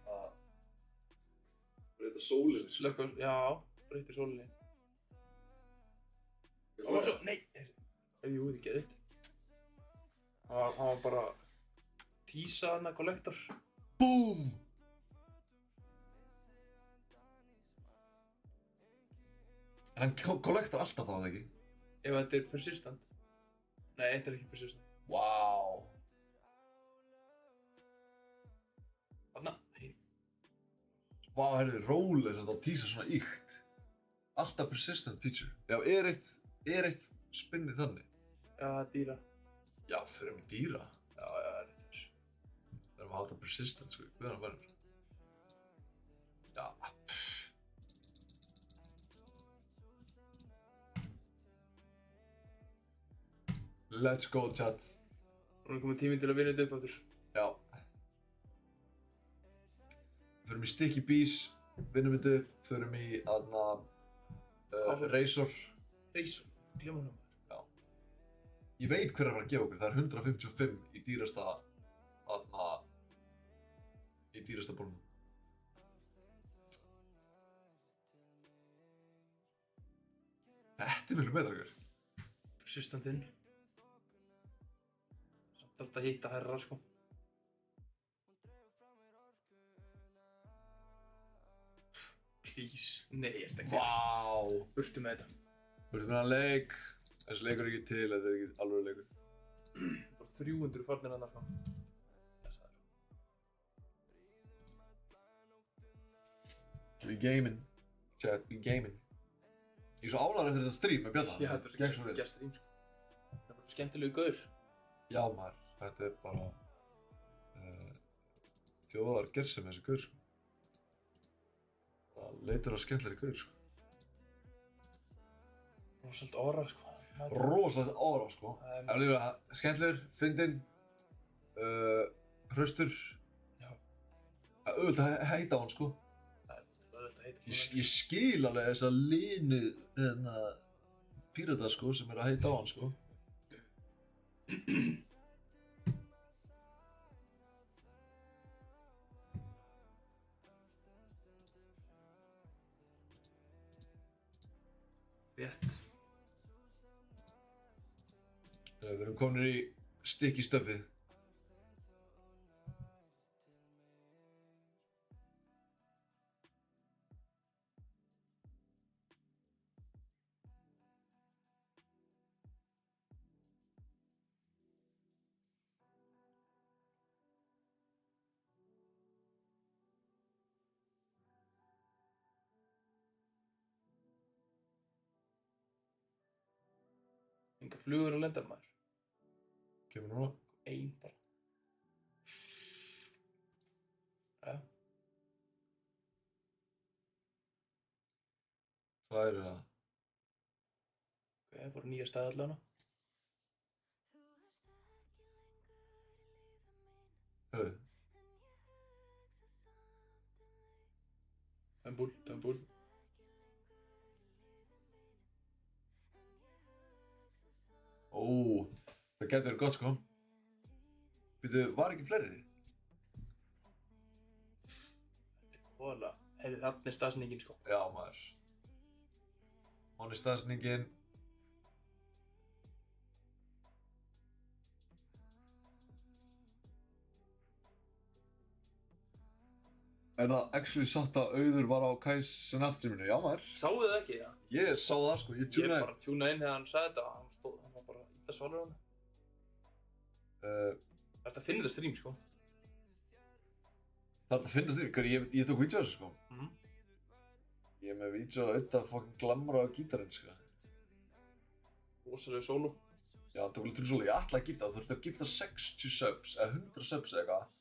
A: að breyta sólinni sko.
B: Slökka, já, breytir sólinni. Það var svo, nei, jú, þetta er geðvitt. Hann var bara tísa hana kollektor.
A: BOOM! Hann kollektar alltaf þá, eða ekki?
B: Ef þetta er persistent. Nei, þetta er ekki persistent.
A: Vá!
B: Þarna, nei.
A: Vá, heyrðu, róleg sem það tísa svona íkt. Alltaf persistent feature. Já, er eitt spinnið þannig?
B: Já, það er dýra.
A: Já, fyrir mig dýra.
B: Já, það er rétt þess.
A: Það er að halda persistent, sko, hvað hann verður? Já, Let's go, chat.
B: Nú er komið tíminn til að vinna þetta upp aftur.
A: Já. Förum í Sticky Bees, vinnum þetta upp, förum í aðna Razor.
B: Razor, glemma hún.
A: Já. Ég veit hver er að fara að gefa okkur, það er 155 í dýrasta, aðna, í dýrasta bólnum. Þetta er miklu betra, okkur.
B: Persistentinn. Samt alltaf hitta herra, sko. Please. Nei, ég ert ekki.
A: Vá!
B: Burtu með þetta.
A: Burtu með hann leik. Þessi leikur er ekki til, þetta er ekki alveg leikur.
B: Það var 300 farnir hann sko.
A: We gaming. Chat, we gaming. Ég er svo ánægður eftir þetta stream með Bjarna.
B: Já, þetta er svo geggjað stream, sko. Það er bara skemmtilegu gaur.
A: Já, maður. Þetta er bara þjóðar gerðsemi þessi gaur, sko. Það leitur að skemmtilegri gaur, sko.
B: Rosalega óra, sko.
A: Rosalega óra, sko. Það er líka skemmtilegur, fyndinn, hraustur.
B: Já.
A: Það er auðvitað að heita á hann, sko. Ég skil alveg þessa línu pírata, sko, sem er að heita á hann, sko.
B: Rétt.
A: Við erum komin í Sticky Stuffið.
B: Enga flugur að lenda maður.
A: Kemur núna.
B: Ein bara. Ja.
A: Hvað er það?
B: Ok, fóru nýja staði allavega.
A: Hörðu.
B: Tömbúl.
A: Ó, það getur verið gott, sko. Býtu, var ekki fleiri?
B: Hóla. Heyrðu, þarna er staðsendingin, sko.
A: Já, maður. Hún er staðsendingin. Er það actually satt að Auður var á Kais Senat-streaminu? Já, maður.
B: Sáuð þið ekki, já?
A: Ég sá það, sko. Ég
B: Ég
A: tjúnaði.
B: bara tjúnaði inn þegar hann sagði þetta. Hann var bara illa svalur á hann. Það er að finna þetta stream, sko.
A: Það er að finna því, ég tók vídeo á þessu, sko. Ég er með vídeo að auðvitað fucking glamra á gítarinn, sko.
B: Rosalega sóló.
A: Já, hann tók alveg til svolítið. Ég ætlaði að gifta það. Þú þurfti að gifta 60 subs, eða 100 subs eða eitthvað.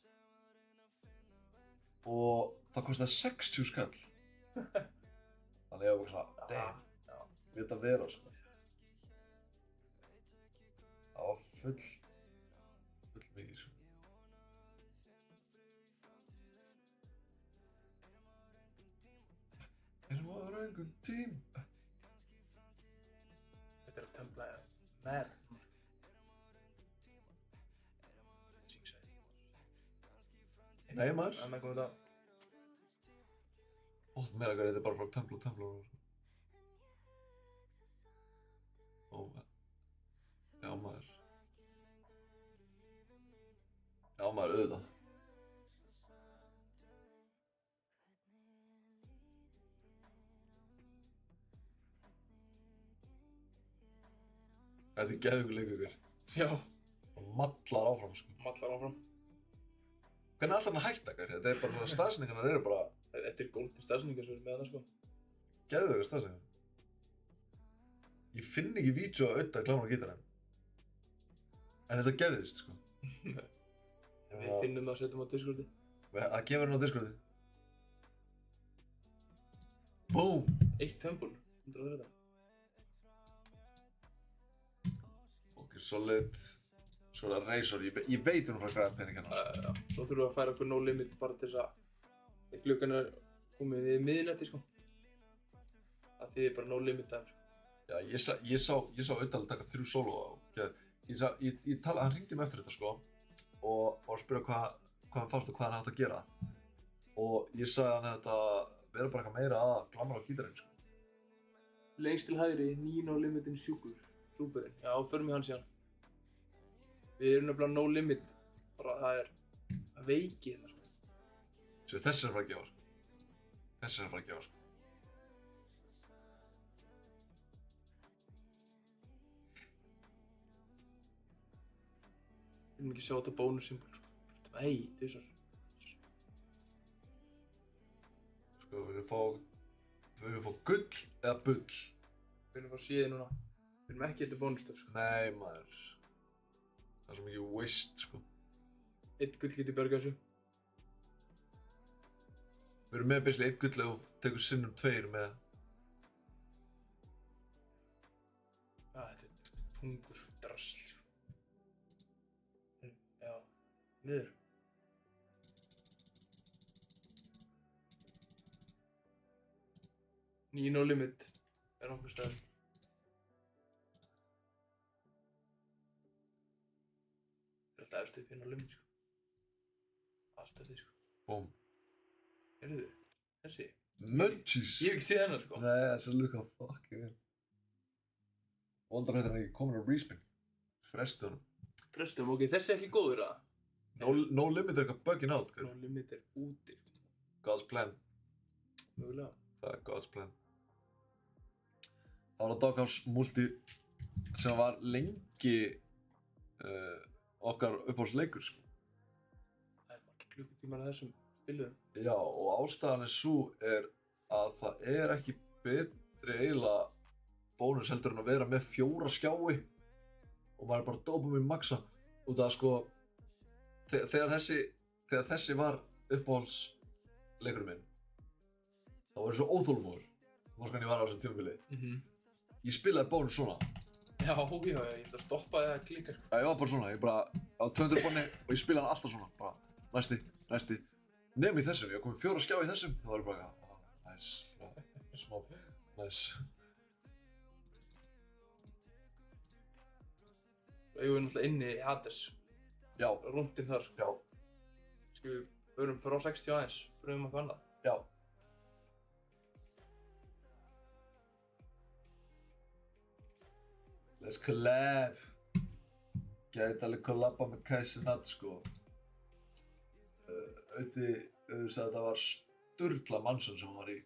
A: Og það kostiði 60 skall. Þannig ég var bara svona, damn, við þetta vera, sko. Það var full mikið, sko. Erum að vera einhvern tím.
B: Þetta er að tömbla með.
A: Nei maður.
B: Annað komið það.
A: Ó, það meira hvað þetta er bara frá Tumblr og Ó, já maður. Já maður, auðvitað. Þetta er geðveikur leikur ykkur.
B: Já,
A: Og mallar áfram sko.
B: mallar áfram.
A: Hvernig er alltaf hann að hætta ykkur? Þetta er bara staðsendingarnar eru bara
B: Þetta er góð til staðsendingar sem við erum með það, sko.
A: geðveikur staðsendingar. Ég finn ekki vídeo að auðvitað klára gítarinn. En þetta geðvist sko.
B: Við finnum það og setjum á Discordi.
A: Það kemur hann á Discordi. Boom!
B: 1 tömbul, 130.
A: Ok, solid. Svo er það Razor. Ég veit hún frá að græða pening hérna.
B: Já, svo þurfum við að færa okkur no limit bara til þess að klukkan er komið í miðnætti, sko. Það þýðir bara no limit time, sko.
A: Já, ég sá auðvitað taka 3 solo og hann hringdi mig eftir þetta sko og var að spyrja hvað hann fannst og hvað hann átt að gera og ég sagði hann að þetta vera bara eitthvað meira að glamra á gítarinn sko.
B: Lengst til hægri, no limitin sjúkur, þúberinn. Já, förum við hann síðan. Við erum nefnilega no limit, bara það er veiki hérna, sko.
A: Svo þessi er að fara að gefa sko. Þessi er að fara að gefa sko.
B: Við erum ekki að sjá þetta bónussymbol, sko. Hei, þessar.
A: Sko, við viljum fá gull eða bull.
B: Við erum að fá síði núna. Við erum ekki þetta bónustöf, sko.
A: Nei maður. Það er svo mikið waste sko.
B: 1 gull getur bjargað þessu.
A: Við erum með basically 1 gull ef þú tekur sinnum 2 með.
B: Þetta er pungur, drasl. Já, niður. No limit er nokkuð staðar. Það er alltaf eftir upp no limit, sko. Allt eftir, sko.
A: Búm.
B: Heyrðu, þessi.
A: Munchies.
B: Ég hef ekki séð hennar, sko.
A: Nei, þessi lukka fucking vel. Vondarfréttir er ekki komin á respin. Frestu honum.
B: Frestum, ok, þessi er ekki góður, að?
A: No limit er eitthvað bugging out,
B: No limit er úti, sko.
A: God's plan.
B: Mögulega.
A: Það er God's plan. Það var að Doghouse Multi sem var lengi okkar uppáhaldsleikur, sko.
B: Það er margir klukkutímar að þessum spiluðum.
A: Já, og ástæðan er sú að það er ekki betri eiginlega bónus heldur en að vera með 4 skjái og maður er bara dopamine maxa út af sko þegar þessi var uppáhaldsleikurinn minn þá var ég svo óþolinmóður hvernig ég var á þessu tímabili. Ég spilaði bónus svona.
B: Já, ég ætla að stoppa eða klikka, sko.
A: Já, ég var bara svona, ég bara á 200 bonni og ég spilaði hann alltaf svona, bara næsti. Nefn í þessum, ég komið 4 skjá í þessum, þá var ég bara, nice, smá, nice.
B: Svo eigum við náttúrulega inni í Hades.
A: Já,
B: Rúndinn þar, sko.
A: já,
B: Skal við förum frá 60 aðeins, pröfum eitthvað annað.
A: já. Let's collab. Gæti alveg collaba með Kaizenat, sko. Auði sagði að það var sturla mannsson sem hann var í.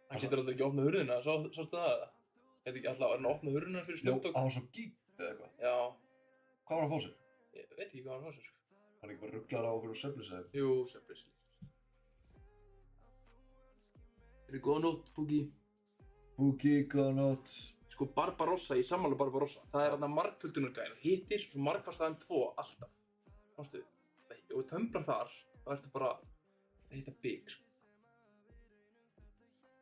B: Hann getur alltaf ekki opnað hurðina, sástu það? Gæti ekki alltaf að hann opnað hurðina fyrir
A: Jó,
B: Snoop Dogg?
A: hann var svo geeked eða eitthvað.
B: Já,
A: Hvað var hann að fá sér?
B: ég veit ekki hvað hann var sér, sko.
A: Hann ekki bara rugglar á okkur og söflis eða eitthvað.
B: Jú, söflis. Er þið góða nótt, Boogie?
A: Boogie, góða nótt.
B: Sko Barbarossa, ég sammála Barbarossa. Það er þarna margföldunargæðin. Hittir, svo margfaldstaðan 2, alltaf. Mástu, og þú tömblar þar, þá ertu bara að hitta big, sko.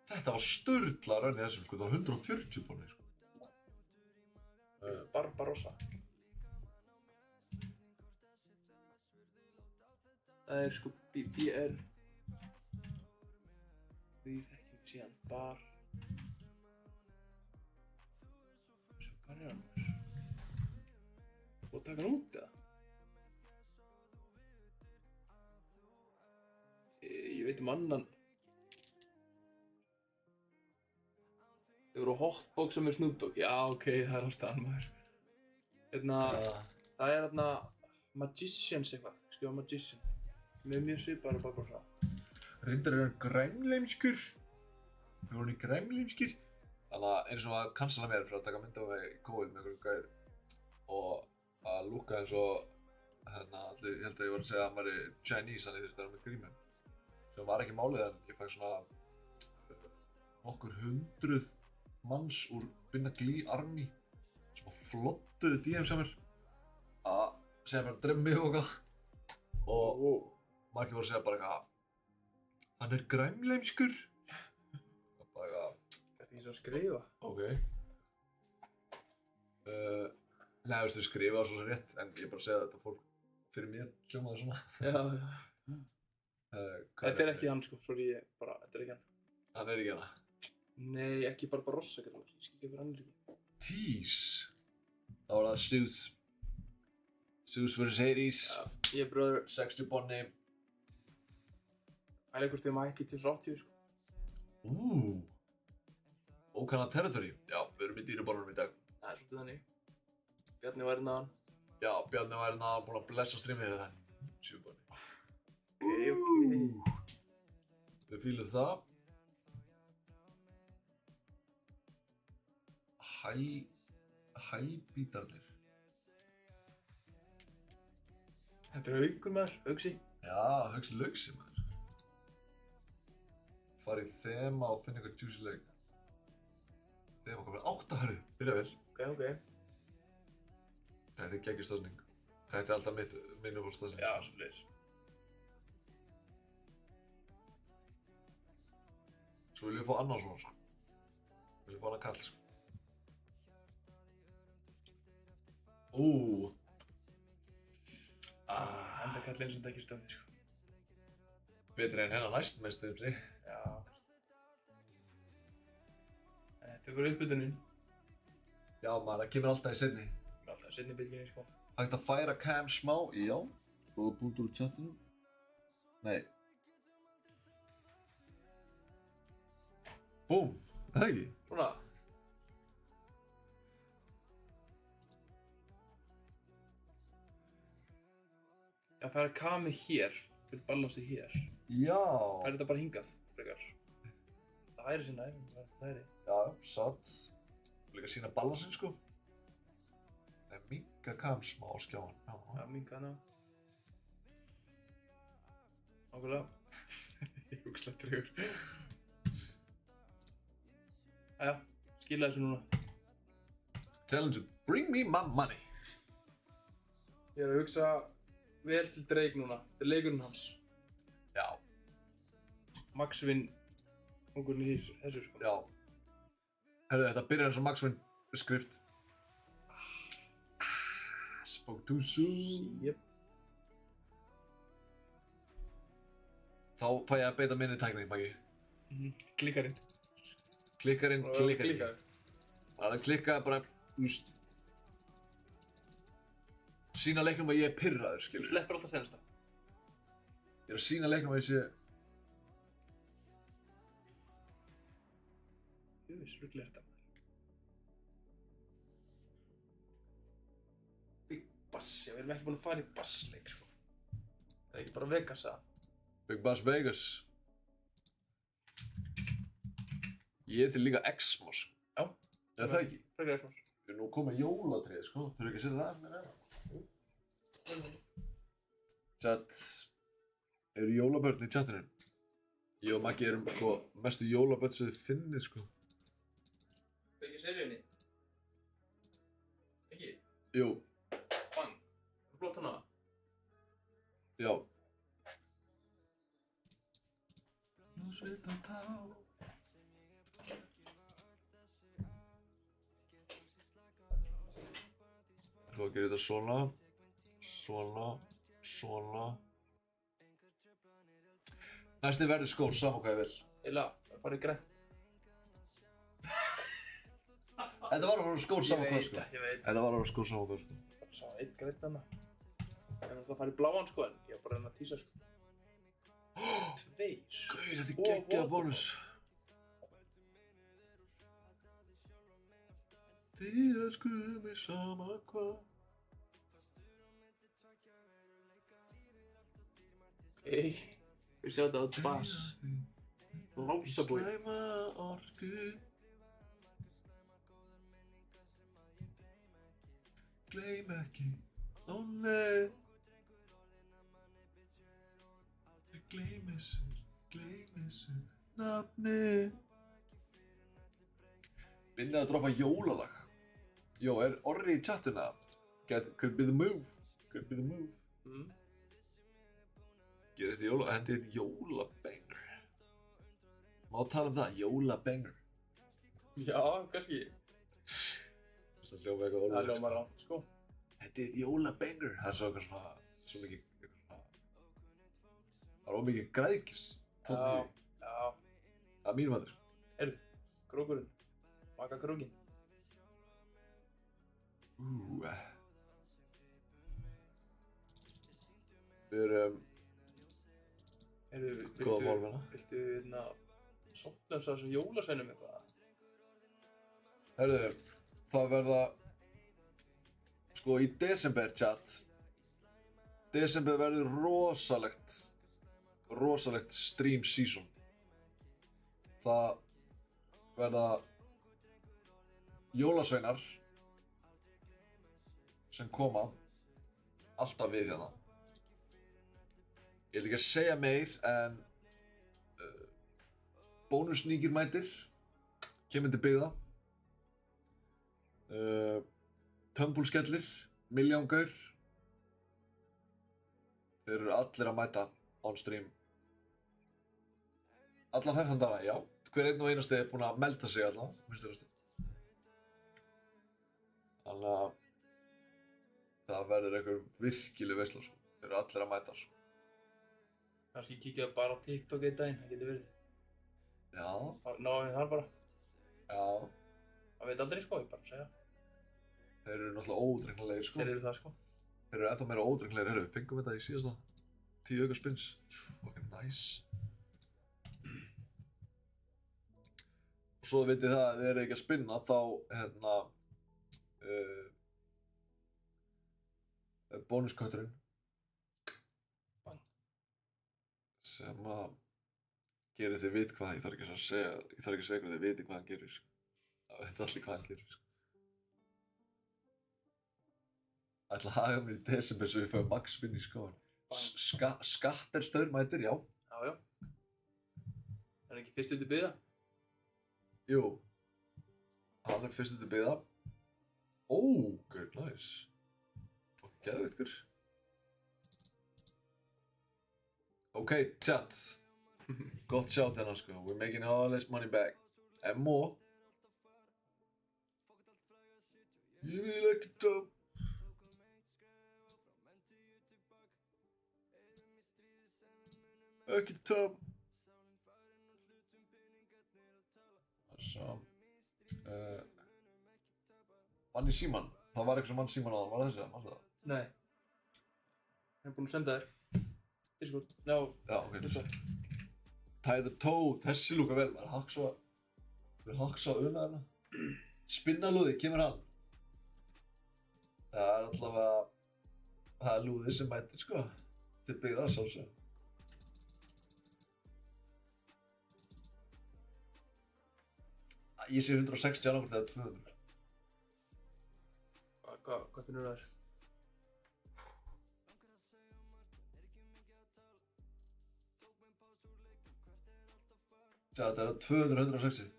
A: Þetta var sturla rönni þessum, sko. Það var 140 bonni, sko.
B: Barbarossa. Það er sko BR. Við þekkjum síðan bar. Hvað er hann? Og taka hann út, eða? Ég veit annan. Þau voru að hotboxa með Snoop Dogg. Já, ok, það er ástæðan maður. Það er Magicians eitthvað. Skrifa Magician. Með mjög svipaður bara það.
A: Reyndar er hann grænleimskur. Við vorum í grænleimskir. Þannig að eins og að cancela mér fyrir að taka mynd af mig í COVID með einhverjum gæði. Og að lúkka eins og, allir, ég held að ég var að segja að hann væri Chinese, þannig þurfti að vera með grímum. Sem var ekki málið, en ég fæ svona nokkur 100 manns úr Binna Glee Army sem að flottuðu DMs hjá mér að segja mér að drepa mig og eitthvað. Og margir voru að segja bara eitthvað, hann er grænleimskur. Og bara eitthvað.
B: Þetta er ekki svo að skrifa.
A: Ok. Nei, þú veist, þau skrifa það svo sem rétt, en ég bara segja þetta fólk fyrir mér hljómaði svona.
B: Já. Þetta er ekki hann sko, sorry, þetta er ekki hann.
A: Hann er ekki hana.
B: Nei, ekki bara Barossa kallar, ég skil ekki hver hann er ekki.
A: Tease. Þá var það Suits. Suits vs. Hades.
B: Já, ég bröður.
A: 60 bonni.
B: Það er einhvert þegar maður ekki til 80 sko.
A: Ókanna Territory. Já, við erum í dýraborunum í dag.
B: Það er svolítið þannig. Bjarni var hérna hann.
A: Já, Bjarni var hérna búinn að blessa streamið þetta. 7 bonni.
B: Ok.
A: Við fílum það. Hælbítarnir.
B: Þetta er Haukur maður, Haugsi.
A: Já, Haugsi Laugsi maður. Fara í þema og finna eitthvað juicy leg. Þema komið 8 herru. Byrja vel.
B: Ok.
A: Þetta er geggjustafning. Þetta er alltaf minn uppáhaldsstafning.
B: Já, svoleiðis.
A: Svo viljum við fá annan svona sko. Viljum fá annan kall sko.
B: Enda kallinn sem þekkir stöfni sko.
A: Betri en hennar næst mest betri.
B: Já. Þetta er bara uppbytunin.
A: Já maður, það kemur alltaf í seinni.
B: Alltaf í seinni bylginni sko.
A: Hægt að færa cam smá. Já. Góða punktur úr chatinu. Nei. Búm. Það ekki?
B: Svona. Já, það er kamið hér, fyrir balansi hér.
A: Já.
B: Það er þetta bara hingað, frekar. Það hægri sinna, það hægri.
A: Já, satt. Líka sína balansinn sko. Nei, minka kam smá á skjáin.
B: Já, minka hana. Ákveðlega. Ég hugsa draugur. Jæja, skila þessu núna.
A: Tell him to bring me my money.
B: Ég er að hugsa vel til Drake núna. Þetta er leikurinn hans.
A: Já.
B: Max Winn okkurinn í þessu sko.
A: Já. Herðu, þetta byrjar eins og Max Winn skrift. Spoke too soon.
B: Jep.
A: Þá fæ ég að beita minni tækning, Maggi.
B: Klikkarinn.
A: Klikkarinn.
B: Klikkaður.
A: Það er að klikka bara, úst. Sýna leiknum að ég er pirraður,
B: Þú
A: skilur.
B: sleppur alltaf senast það.
A: Ég er að sýna leiknum að ég sé...
B: Rugl er þetta. Big Bass, já, við erum ekki búin að fara í bassleik sko. Það er ekki bara Vegas að.
A: Big Bass Vegas. Ég er til líka Xmas.
B: Já.
A: Er það ekki?
B: Frekar Xmas.
A: Við erum nú komið jólatrið, sko. Þurfum ekki að setja það með neina. Chat. Eru jólabörn í chatinu? Ég og Maggi erum sko mestu jólabörn sem þið finnið, sko.
B: Ekki seríunni? Ekki?
A: Jú.
B: Bang. Blótt hana?
A: Já. Nú svita tá. Svo gerir þetta svona. Svona. Svona. Næsti verður skór, saman hvað ég vil.
B: Eila, bara í grænt.
A: Þetta var að vera skór saman hvað, sko.
B: Ég veit.
A: Þetta var að vera skór saman hvað, sko.
B: Bara sá einn grænt hana. Ég var alltaf að fara í bláan sko, en ég var bara að reyna að tísa sko.
A: Gauð, þetta er
B: Og
A: geggjað
B: Waterfall.
A: bónus. Þið elskuðu mig sama hvað.
B: Ok. Við sjáum þetta á bass. Lámsabói.
A: Slæma orku. Gleym ekki, ó nei. Gleym þessu nafni. Binnið að droppa jólalag. Jó, Orri í chatuna? Could be the move. Could be the move. Gerði þetta hendi þetta jólabanger. Má tala það, jólabanger.
B: Já, kannski.
A: Það hljóma eitthvað
B: Það hljómar rátt, sko.
A: Þetta er jólabanger. Það er svo eitthvað svona, svo mikið, það er ómikið græðkis.
B: Já.
A: Það er mínum aður.
B: Heyrðu, krókurinn. Maka krókinn.
A: Við erum
B: Heyrðu,
A: góða málmenna.
B: viltu softlönsa þessum jólasveinum eitthvað?
A: Herðu, það verða, sko í desember chat, desember verður rosalegt stream season. Það verða jólasveinar sem koma alltaf við hérna. Ég ætla ekki að segja meir en bónusnýkir mætir, kemur til byggða. Tömbulskellir, Milljóngaur. Þeir eru allir að mæta on stream. Alla þennan dana, já. Hver einn og einasti er búinn að melda sig allavega, minnst þér að stið. Þannig að það verður einhver virkileg veisla, sko. Þeir eru allir að mæta, sko.
B: Kannski kíkja bara á TikTok einn daginn, það getur verið.
A: Já,
B: Náðum við þar bara.
A: já.
B: Það veit aldrei, sko, ég bara að segja.
A: Þeir eru náttúrulega óútreiknanlegir, sko.
B: Þeir eru það, sko.
A: Þeir eru ennþá meira óútreiknanlegir. Herru, við fengum þetta í síðasta 10 auka spins. Fucking nice. Og svo vitið það að þið eru ekki að spinna, þá, bónuskötturinn.
B: Bang.
A: Sem að gerir þið vit hvað, ég þarf ekki að segja hvað þið viti hvað hann gerir, sko. Það veit allir hvað hann gerir, sko. Ætla að haga mér í desember svo ég fæði max spinn í skóin. Skatterstaur mætir, já.
B: Já. Er hann ekki fyrst út í byggða?
A: Jú. Hann er fyrst til byggða. Ó, good, nice. Og geðveikur. Ok, chat. Gott sjátt hérna, sko. We're making all this money back. And more. Ég vil ekki drop. Ekki top. Svo. Mann í síman. Það var eitthvað sem mann síman á hann, var það þessi? Mannstu það?
B: Nei. Ég er búinn að senda þér. Discord. Já,
A: Já, ok.
B: Discord.
A: Tie the toe. Þessi lúka vel. Það er haksa. Það er haksa að una hérna. Spinnalúði, kemur hann. Það er allavega. Það er lúði sem mætir, sko. Til byggða, sjálfsög. Ég sé 160 annarkvort eða 200.
B: Hvað finnur það þér?
A: Sjá, þetta er 200, 160.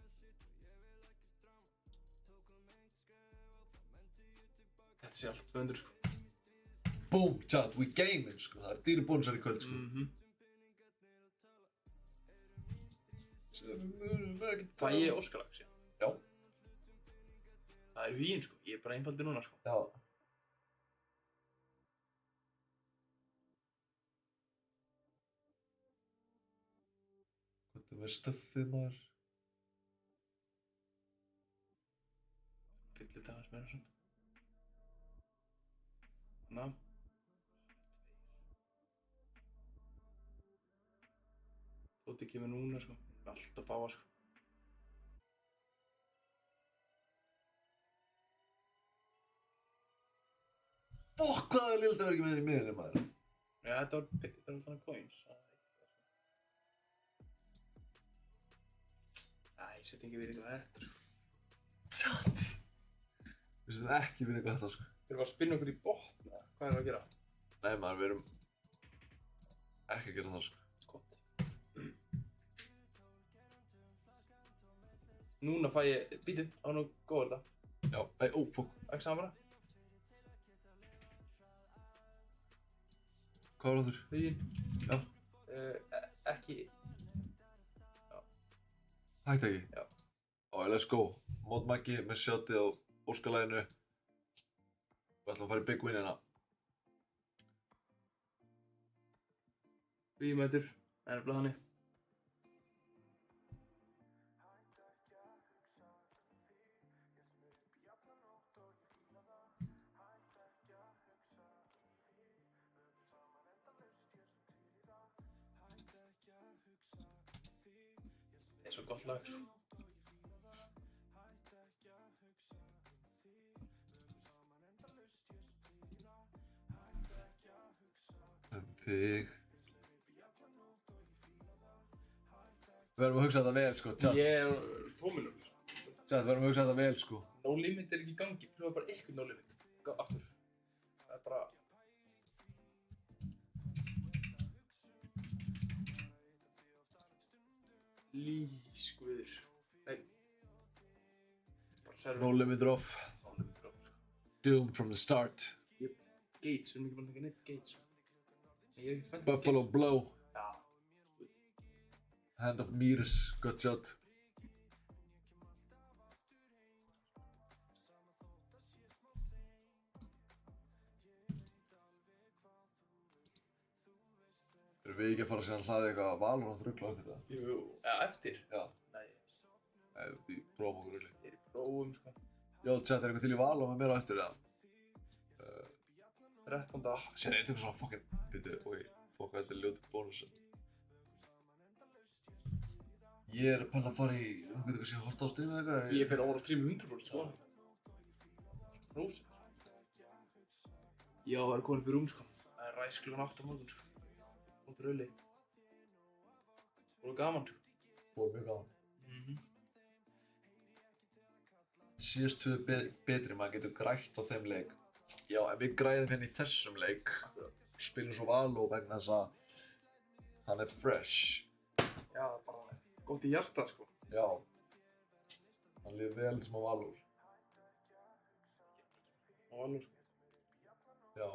B: Þetta sé allt 200, sko.
A: Boom, chat, we gaming, sko. Það er dýri bónusar í kvöld, sko.
B: Fæ ég Óskalag, sé.
A: Já.
B: Það er vín, sko. Ég er bara einfaldur núna, sko.
A: Já. Hvað er með stöffið, maður?
B: Fyllir þetta aðeins meira, svona. Tóti kemur núna, sko. Alltaf fáa, sko.
A: Fokk, hvað er lilt að vera ekki með í miðinni, maður.
B: Já, þetta var alltaf coins. Æ, ég set ekki verið eitthvað þetta, sko.
A: Tjátt. Við séum ekki vinna eitthvað þetta, sko.
B: Þeir eru að spinna okkur í botn, eða? Hvað er að gera?
A: Nei, maður, við erum ekki að gera það, sko.
B: Gott. Núna fæ ég, bítið, á nú góður þetta.
A: Já, fokk.
B: Ekki saman bara.
A: Hvað var það þurr?
B: Huginn.
A: Já.
B: Ekki.
A: Hætti ekki?
B: Já.
A: Let's go. Mót Maggi með shotið á óskalæginu. Við ætlum að fara í big win hérna.
B: Huginn mætur. Það er nefnilega þannig. Það er svo gott lag, sko.
A: Þig. Við verðum að hugsa þetta vel, sko. Tjátt.
B: Ég er tóminum.
A: Tjátt, við verðum að hugsa þetta vel, sko.
B: No limit er ekki í gangi. Pröfa bara eitthvað no limit. Aftur. Það er bara... Lískuður. Nei. Bara server.
A: No limit off.
B: No limit off.
A: Doomed from the start.
B: Gates, við erum ekki búin að taka neitt Gates. Ég er ekkert spennt
A: Buffalo Blow.
B: Já.
A: Hand of Miras. Good shot. Erum við ekki að fara að segja hlaði eitthvað Valorant rugl á eftir það?
B: Jú. Eftir?
A: Já.
B: Nei.
A: Nei, við prófum okkur rugli.
B: Ég er í prófum, sko.
A: Jó, chat, er eitthvað til í Valorant með mér á eftir það?
B: 13.
A: Sér er eitthvað svona fucking... Býttu, fokk að þetta er ljótið bónus. Ég er bara að fara í... Þú veit eitthvað sé að horta á streamið eitthvað?
B: Ég fer over á stream 100%, sko. Rósett. Já, það er komin upp í rúm, sko. Það er ræs klukkan 8 á morgun, sko. Móti rauðli. Það var gaman, sko.
A: Búið mjög gaman. Síðastu betri, maður getur grætt á þeim leik. Já, en við græðum hérna í þessum leik. Spilum svo Való vegna þess að hann er fresh.
B: Já, það er bara gott í hjartað, sko.
A: Já. Hann líður vel sem á Való.
B: Á alveg, sko.
A: Já.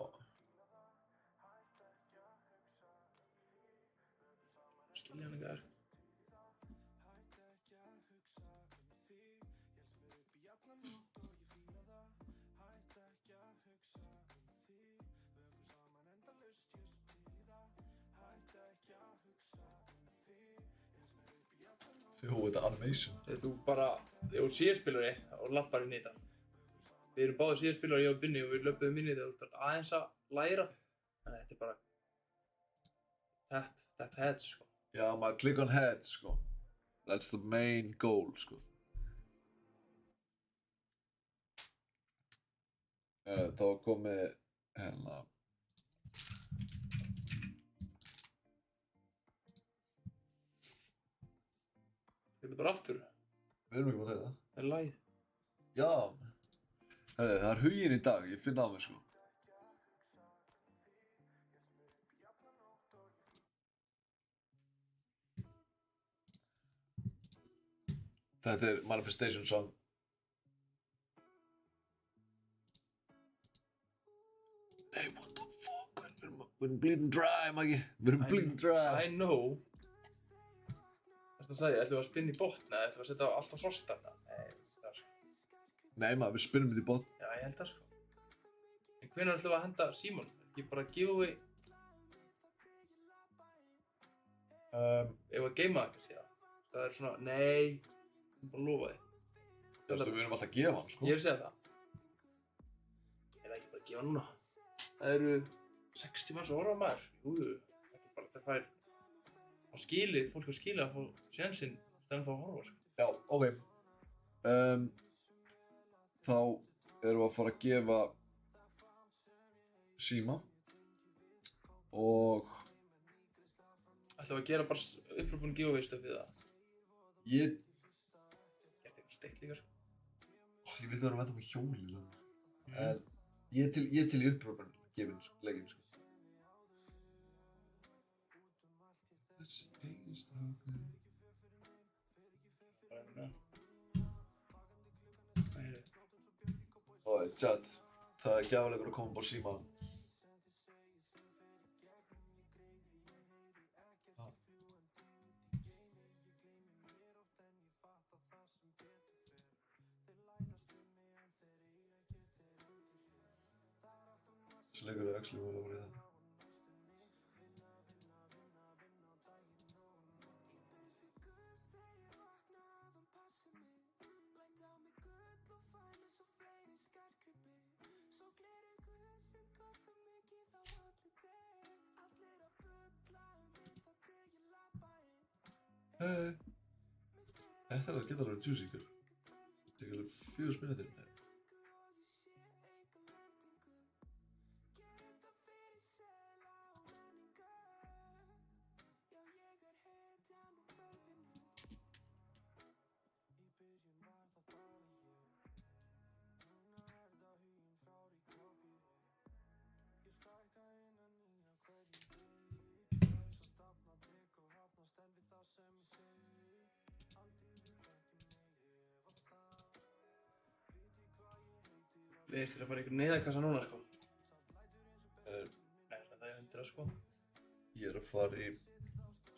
B: Skilja hann ekki þær.
A: Jú, þetta er animation.
B: Þegar þú bara, þegar þú CS-spilari og lappar inn í þetta. Við erum báðir CS-spilari, ég og Binni, og við löpum inn í þetta og þú ert aðeins að læra. Þannig að þetta er bara tap heads, sko.
A: Já, maður click on head, sko. That's the main goal, sko. Þá var komið, hérna...
B: Þetta er bara aftur.
A: Við erum ekki búin að segja það.
B: Það er lagið.
A: Já. Herri, það er huginn í dag, ég finn það á mig, sko. Þetta er Manifestation Song. Hey, what the fuck? Við erum bleeding dry, Maggi. Við erum bleeding dry.
B: I know. Það sagði, ætlum við að spinna í botn eða ætlum við að setja allt á svartan? Nei, það er sko.
A: Nei maður, við spinnum þetta í botn.
B: Já, ég held það sko. En hvenær ætlum við að henda Símon? Ekki bara giveaway? Ef að geima það kannski það. Það er svona, nei, ég er bara að lofa þig.
A: Þú veist, við erum alltaf að gefa hann, sko.
B: Ég er að segja það. Er það ekki bara að gefa núna? Það eru 60 manns að horfa á maður. Jú, þetta er bara, það fær fólk á skilið að fá sénsinn þegar þá að horfa, sko.
A: Já, ok. Þá erum við að fara að gefa síma og
B: Ætlum við að gera bara upphrópun giveaway stöfið það?
A: ég
B: Gert eitthvað steikt líka, sko.
A: ég vildi vera með það með hjólið en ég er til í upphrópun gefin leikinn, sko. Þessi strákur.
B: Bara með. Hvað er það?
A: Og chat, það er gjafalegur að koma upp á síma. Þessi leikur er actually vel að vera í það. Þetta er að geta alveg juicy, girl. Það er alveg 4 mínútur.
B: Leiðist þér að fara í einhver neyðarkassa núna, sko?
A: Eh,
B: Nei, þetta er 100, sko.
A: Ég er að fara í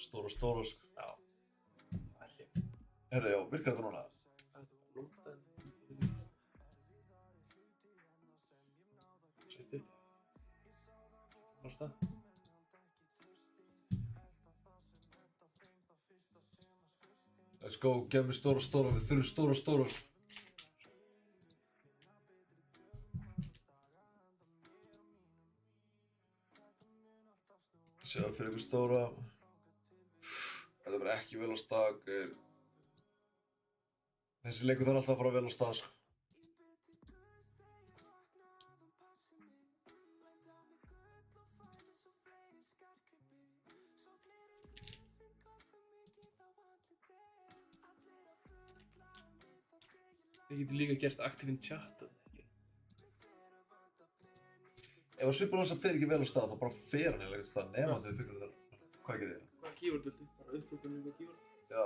A: stóra, sko.
B: Já. Það er hlip.
A: Herra, já, virkar þetta núna?
B: Það er bara lúmtað. Sett upp. Varst það?
A: Let's go, gef mér stóra, við þurfum stóra. Sjá fyrir ykkur stóra. Þetta er bara ekki vel á stað. Þessi leikur þarf alltaf að fara vel á stað, sko.
B: Við getum líka gert active in chat, ekki?
A: Ef að svipur hans að fer ekki vel á stað, þá bara fer hann eiginlega ekkert stað nema þegar þið finnur þetta. Hvað gerir ég?
B: Hvaða keyword viltu? Bara upphrópun eitthvað keyword?
A: Já.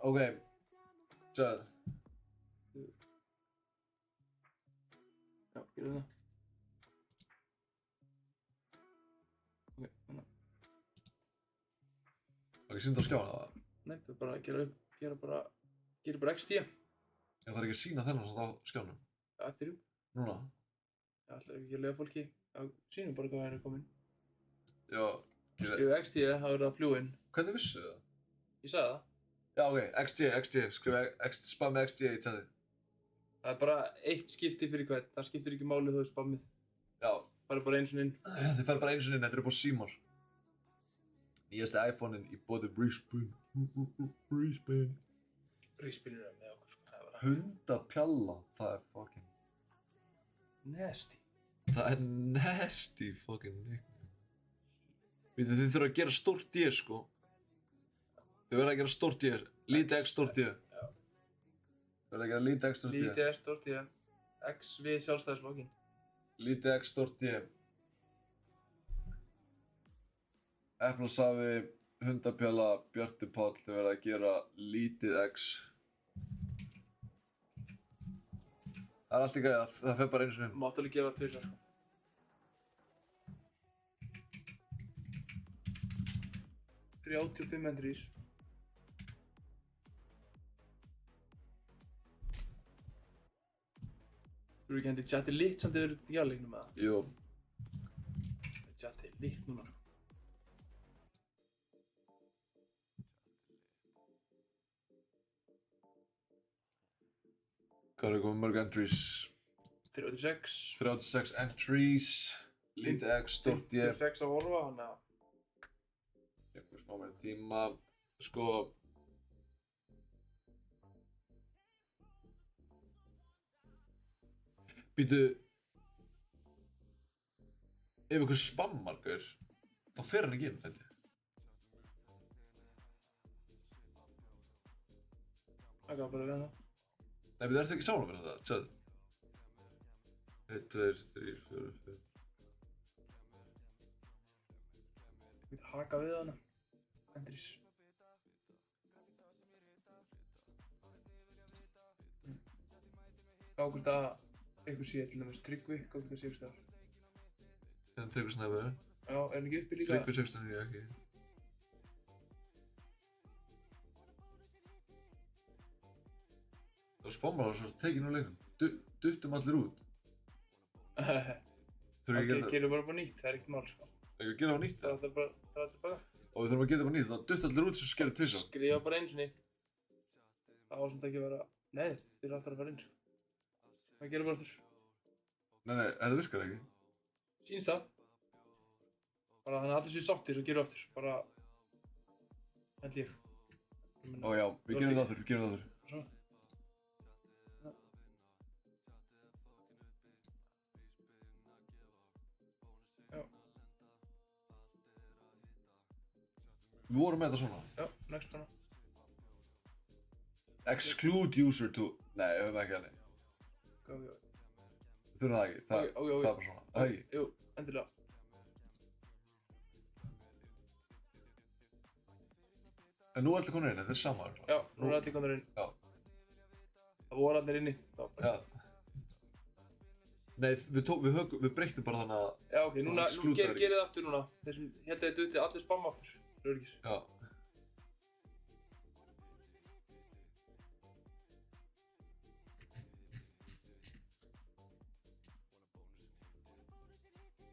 A: Ok. Sjæðu.
B: Já, gerum það. Ok, þannig.
A: Það er ekki synd á skjána það.
B: Nei, það er bara að gera XD.
A: Ég þarf ekki að sína þennan svona á skjánum.
B: Já, eftir jú.
A: Núna.
B: Já, ætlaði ekki að lega fólki að sínum bara hvað er komin.
A: Já.
B: Skrifu XD, þá er það að fljúa inn.
A: Hvernig vissu það?
B: Ég sagði það.
A: Já, ok. XD. Skrifa spammið XD í tæði.
B: Það er bara eitt skipti fyrir hvern. Það skiptir ekki máli þú er spammið.
A: Já.
B: Bara eins og inn.
A: Þið fær bara einu sinni inn, þetta er upp á Símans. Nýjasti iPhone-in í bóði Brisbane.
B: Brisbane er með okkur, sko. Það er bara
A: Hundapjalla. Það er fucking...
B: nasty.
A: Það er nasty fucking nickname. Þið þurfa að gera stórt D, sko. Þið verða að gera stórt D. Lítið X stórt D.
B: Já.
A: Þið verða að gera lítið X stórt D.
B: Lítið X stórt D. X við sjálfstæðisflokkinn.
A: Lítið X stórt D. Eplasafi, Hundapjalla, Bjarti Páll. Þið verða að gera lítið X. Það er allt í gæði, það fer bara einu sinni.
B: Máttu alveg gera tvisvar, sko. $35 Þú ekki hendi chati lit samt eða eru þetta í aðleiknum með það?
A: Jú.
B: Chati lit núna.
A: Hvað er komið mörg entries?
B: 36.
A: 36 entries. Lítið X, stórt D.
B: 56 að horfa, þannig að...
A: Eitthvað smá meira tíma. Sko... Býtu... Ef ykkur spammar, gaur, þá fer hann ekki inn, held ég.
B: Það gaf bara við það.
A: Nei, við ertu ekki sála með þetta, sjáðu. 1, 2, 3, 4, 5.
B: Ég get haka við hana. Endrís. Gákvöld að eitthvað sé til dæmis Tryggvi, gákvöld að sé eitthvað staðar.
A: Hérna Tryggvi Snæbjörn.
B: Já, er hann ekki uppi líka?
A: Tryggvi 16 er ég ekki. Það spammar það svo tekið nú leiknum. Duttum allir út. Þurfum ekki að gera það?
B: Gerum bara nýtt, það er ekkert mál sko.
A: Ekki að gera það nýtt
B: Það er bara tilbaka.
A: Og við þurfum að gera það nýtt, þá dutt allir út sem skerði tvisvar.
B: Skrifa bara einu sinni. Það á samt ekki að vera... Nei, þið eru aftur að fara inn sko. Það gerum bara aftur.
A: Nei, þetta virkar ekki.
B: Sýnst það. Bara þannig að allir séu sáttir og gerum aftur. Bara... held ég.
A: Ó já, við gerum það aftur,
B: Svo. Já.
A: Við vorum með þetta svona.
B: Já, next bara.
A: Exclude user to... Nei, við höfum ekki henni.
B: Við
A: Við þurfum það ekki, það er bara svona. Það ekki.
B: Jú, endilega.
A: En nú er allir konur inn, þetta er sama.
B: Já, nú er allir konur inn.
A: Já.
B: Það voru allir inni.
A: Já. Nei, við breyttum bara þannig að...
B: Já, ok, núna,
A: Exclude það
B: gerið það aftur núna. Þessum, held að þetta uti allir spamma aftur. Öryggis.
A: Já.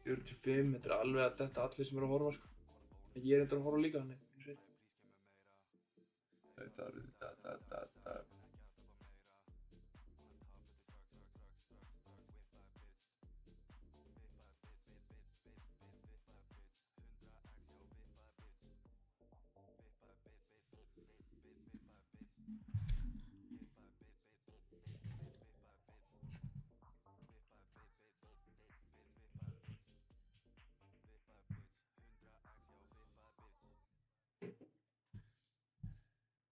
B: Þetta er alveg að detta allir sem eru að horfa sko. En ég er endur að horfa líka þannig.
A: Þetta er...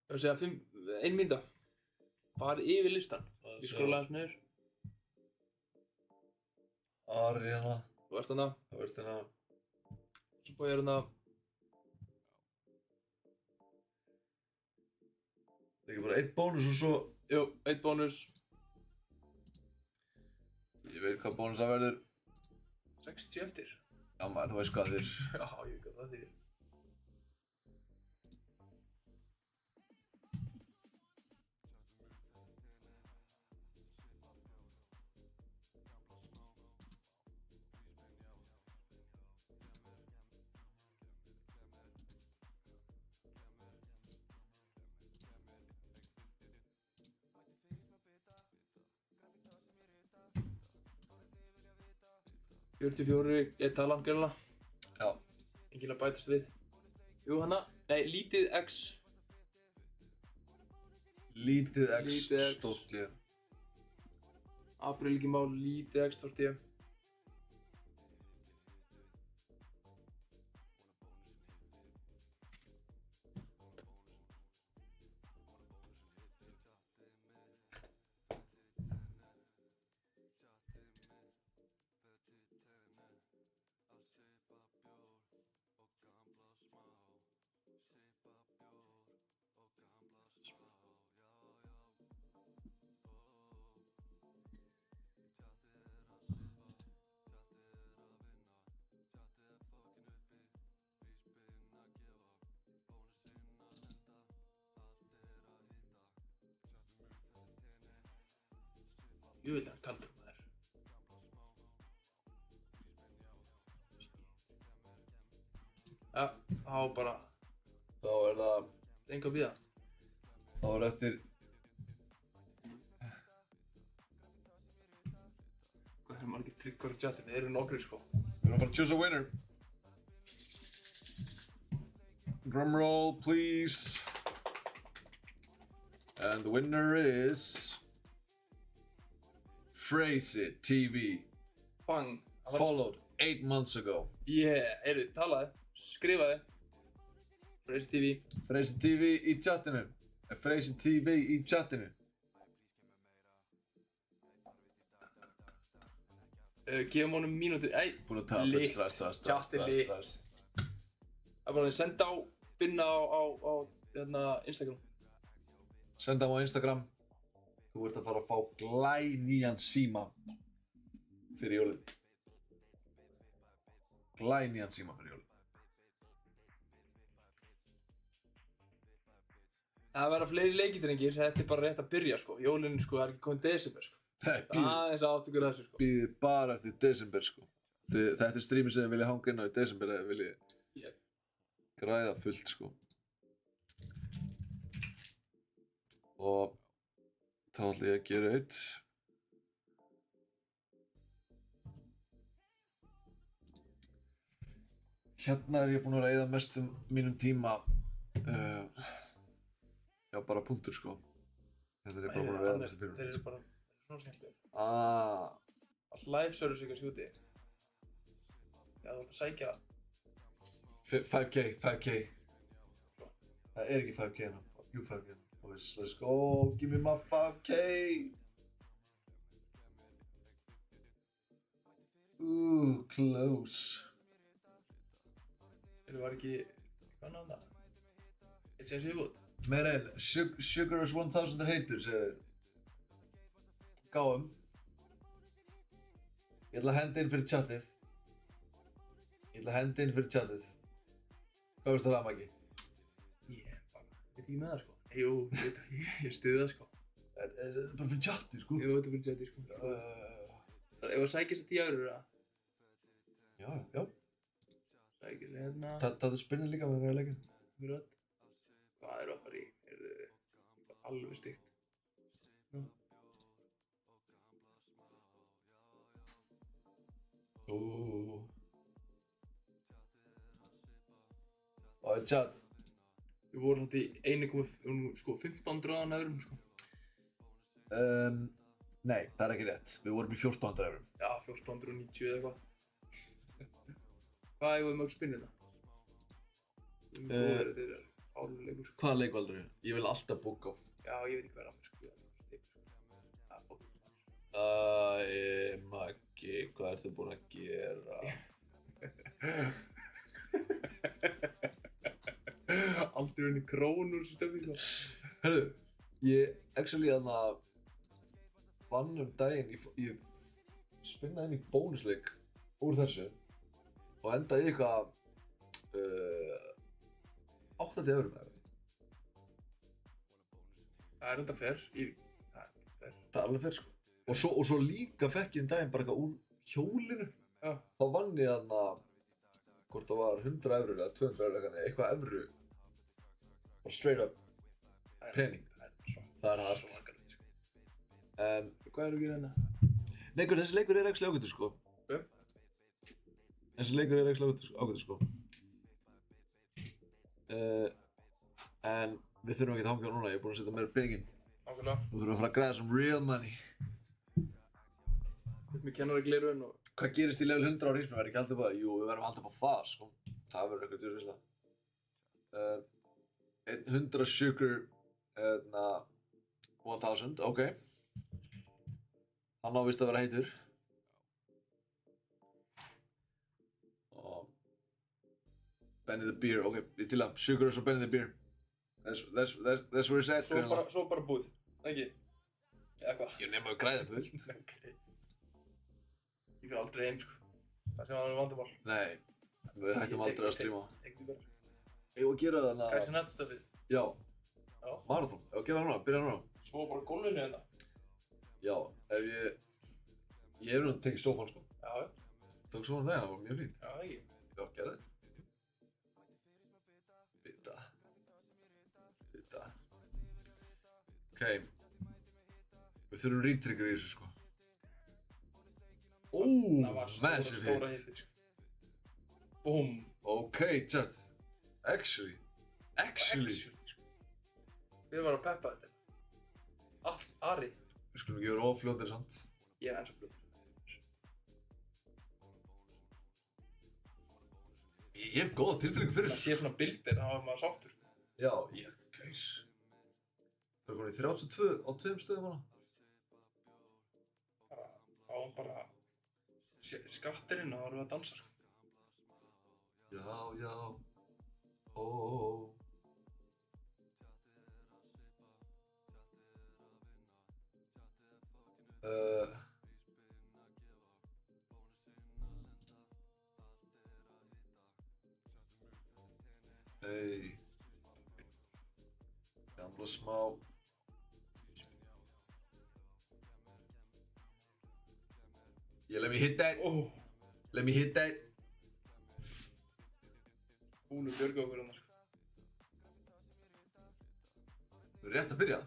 B: Ég var að segja 1 mínúta. Bara yfir listan. Ég skróla aðeins niður.
A: Ari hérna.
B: Þú ert hana.
A: Það verður hérna.
B: Svo búið ég hana.
A: Það er ekki bara 1 bónus og svo...
B: Jú, 1 bónus.
A: Ég veit hvað bónus það verður.
B: 60 eftir.
A: Já maður, þú veist hvað þér.
B: Já, ég veit hvað það þýðir. Fjórir, ég tala hann greinlega.
A: Já.
B: Enginn að bætast við. Jú, hana. Nei, lítið X.
A: Lítið X,
B: Lítið X.
A: stórt L.
B: Apríl ekki mál, lítið X, stórt ég. Jú, vil hann kaldur maður. Ja, þá bara
A: Þá er það...
B: enga að bíða.
A: Þá er eftir...
B: Hvað eru margir Tryggvar í chatinu? Þeir eru nokkrir sko.
A: Við erum bara að choose a winner. Drum roll, please. And the winner is Phrase It TV.
B: Bang.
A: Followed 8 months ago.
B: Heyrðu, talaði, skrifaði. Phrase It TV.
A: Phrase It TV í chatinu. Phrase It TV í chatinu.
B: Gefum honum mínútu.
A: Búin að tapa
B: Lit.
A: strax.
B: Chat er lit. Það er bara að senda á Binna á Instagram.
A: Senda á Instagram. Þú ert að fara að fá glænýjan síma fyrir jólin. Glænýjan síma fyrir jólin.
B: Það verða fleiri leikidrengir, þetta er bara rétt að byrja sko. Jólin sko, það er ekki komið desember sko. Aðeins átt ykkur þessu sko.
A: Bíðið bara eftir desember sko. Þetta er streamið sem þið vilja hanga inn á í desember eða vilja græða fullt sko. Og þá ætla ég að gera eitt. Hérna er ég búinn að eyða mestum mínum tíma. Já, bara punktur sko. Þetta er ég bara búinn að eyða mestum tíma.
B: Þeir eru bara svona skemmtilegir. Allt live service ykkur skjúti. Já, þú ætti að sækja það.
A: 5K. Það er ekki 5K hérna. Jú, 5K hérna. Let's go, give me my 5K. Ooh, close.
B: Þeir var ekki, hvað náðum það? Eitt sem séu út.
A: Meirel, Sugar is 1000 heitur, segir þeir. Gáum. Ég ætla að henda inn fyrir chatið. Hvað veist það, Maggi?
B: Ég veit ekki með það sko. Jú, ég stuði það sko.
A: Þetta er bara fyrir chatið, sko.
B: Jú, þetta er fyrir chatið sko. Ef að sækja sér 10 eurur eða?
A: Já.
B: Sækja sér hérna.
A: Það er spinnin líka með að leggja.
B: Mjög. Hvað eru að fara í? Alveg stygt.
A: Og chat.
B: Við vorum þetta í 1500 eurum sko.
A: Nei, það er ekki rétt. Við vorum í 1400 eurum.
B: Já, 1490 eða eitthvað. Hvað hefur við mörg spinnina? Þetta er áluleikur.
A: Hvaða leikvaldur er? Ég vil alltaf búka á.
B: Já, ég veit ekki hvað er að mér sko. Það er fóknum.
A: Maggi, hvað ertu búinn að gera?
B: Aldrei unni krónur stöfi sko.
A: Hörru, ég actually vann daginn, ég spinnaði inn í bónusleik úr þessu og endaði í eitthvað 80 eurum eða.
B: Það er enda fair.
A: Það er alveg fair sko. Og svo líka fekk ég daginn bara eitthvað úr hjólinu.
B: Já.
A: Þá vann ég hvort það var 100 eurur eða 200 eurur eitthvað evru. Bara straight up pening. Það er hart.
B: Svakalegt sko.
A: En
B: Hvað eru að gera hérna?
A: Leikur, þessi leikur er actually ágætur sko. Þessi leikur er actually ágætur sko. En við þurfum ekki að hanga á núna, ég er búinn að setja meira peninginn.
B: Nákvæmlega.
A: Þú þurfum að fara að græða some real money.
B: Upp með kennaraglerun og...
A: Hvað gerist í level 100 á Rísmið? Verður ekki alltaf bara, jú, við verðum alltaf bara það sko. Það verður eitthvað djúsvislega. 100 sugar, 1000, ok. Hann á vist að vera heitur. Og Benny the Beer, ok, ég til að sugar og svo Benny the Beer. That's where it's at.
B: Svo bara búið, ekki? Eða hvað?
A: Ég nema að græða fullt.
B: Ok. Ég fyrir aldrei heim sko. Það sem var vandamál.
A: Nei, við hættum aldrei að streama.
B: Ekkert bara.
A: Ég að gera það
B: Hvað er sem nættstöfið?
A: Já,
B: Já.
A: marathon. Ég að gera það núna, byrja núna.
B: Svo bara gólfinu hérna.
A: Já, ef ég hef nú tekið sófan sko.
B: Já.
A: Tók sófan það var mjög fínt.
B: Já, ekki.
A: Já, geðveikt. Vita. Ok. Við þurfum retrigger í þessu sko.
B: Það var
A: Massive
B: stóra
A: hit.
B: hitir. Búm.
A: Ok, chat. Actually.
B: Sko. Við varum að peppa þetta. Ari.
A: Við skulum ekki vera ofljótir samt.
B: Ég er eins og blöður.
A: Ég hef góða tilfinningu fyrir
B: Það sé svona bildir, þá er maður sáttur.
A: Já, gæs. Það er komin í 32 á 2 stöðum hana.
B: Bara skatturinn og þá erum við að dansa.
A: Já. Ó. Hey. Gamla smá. Yeah, let me hit that.
B: Oh.
A: Let me hit that.
B: Hún björga okkur annars.
A: Við erum rétt að byrja.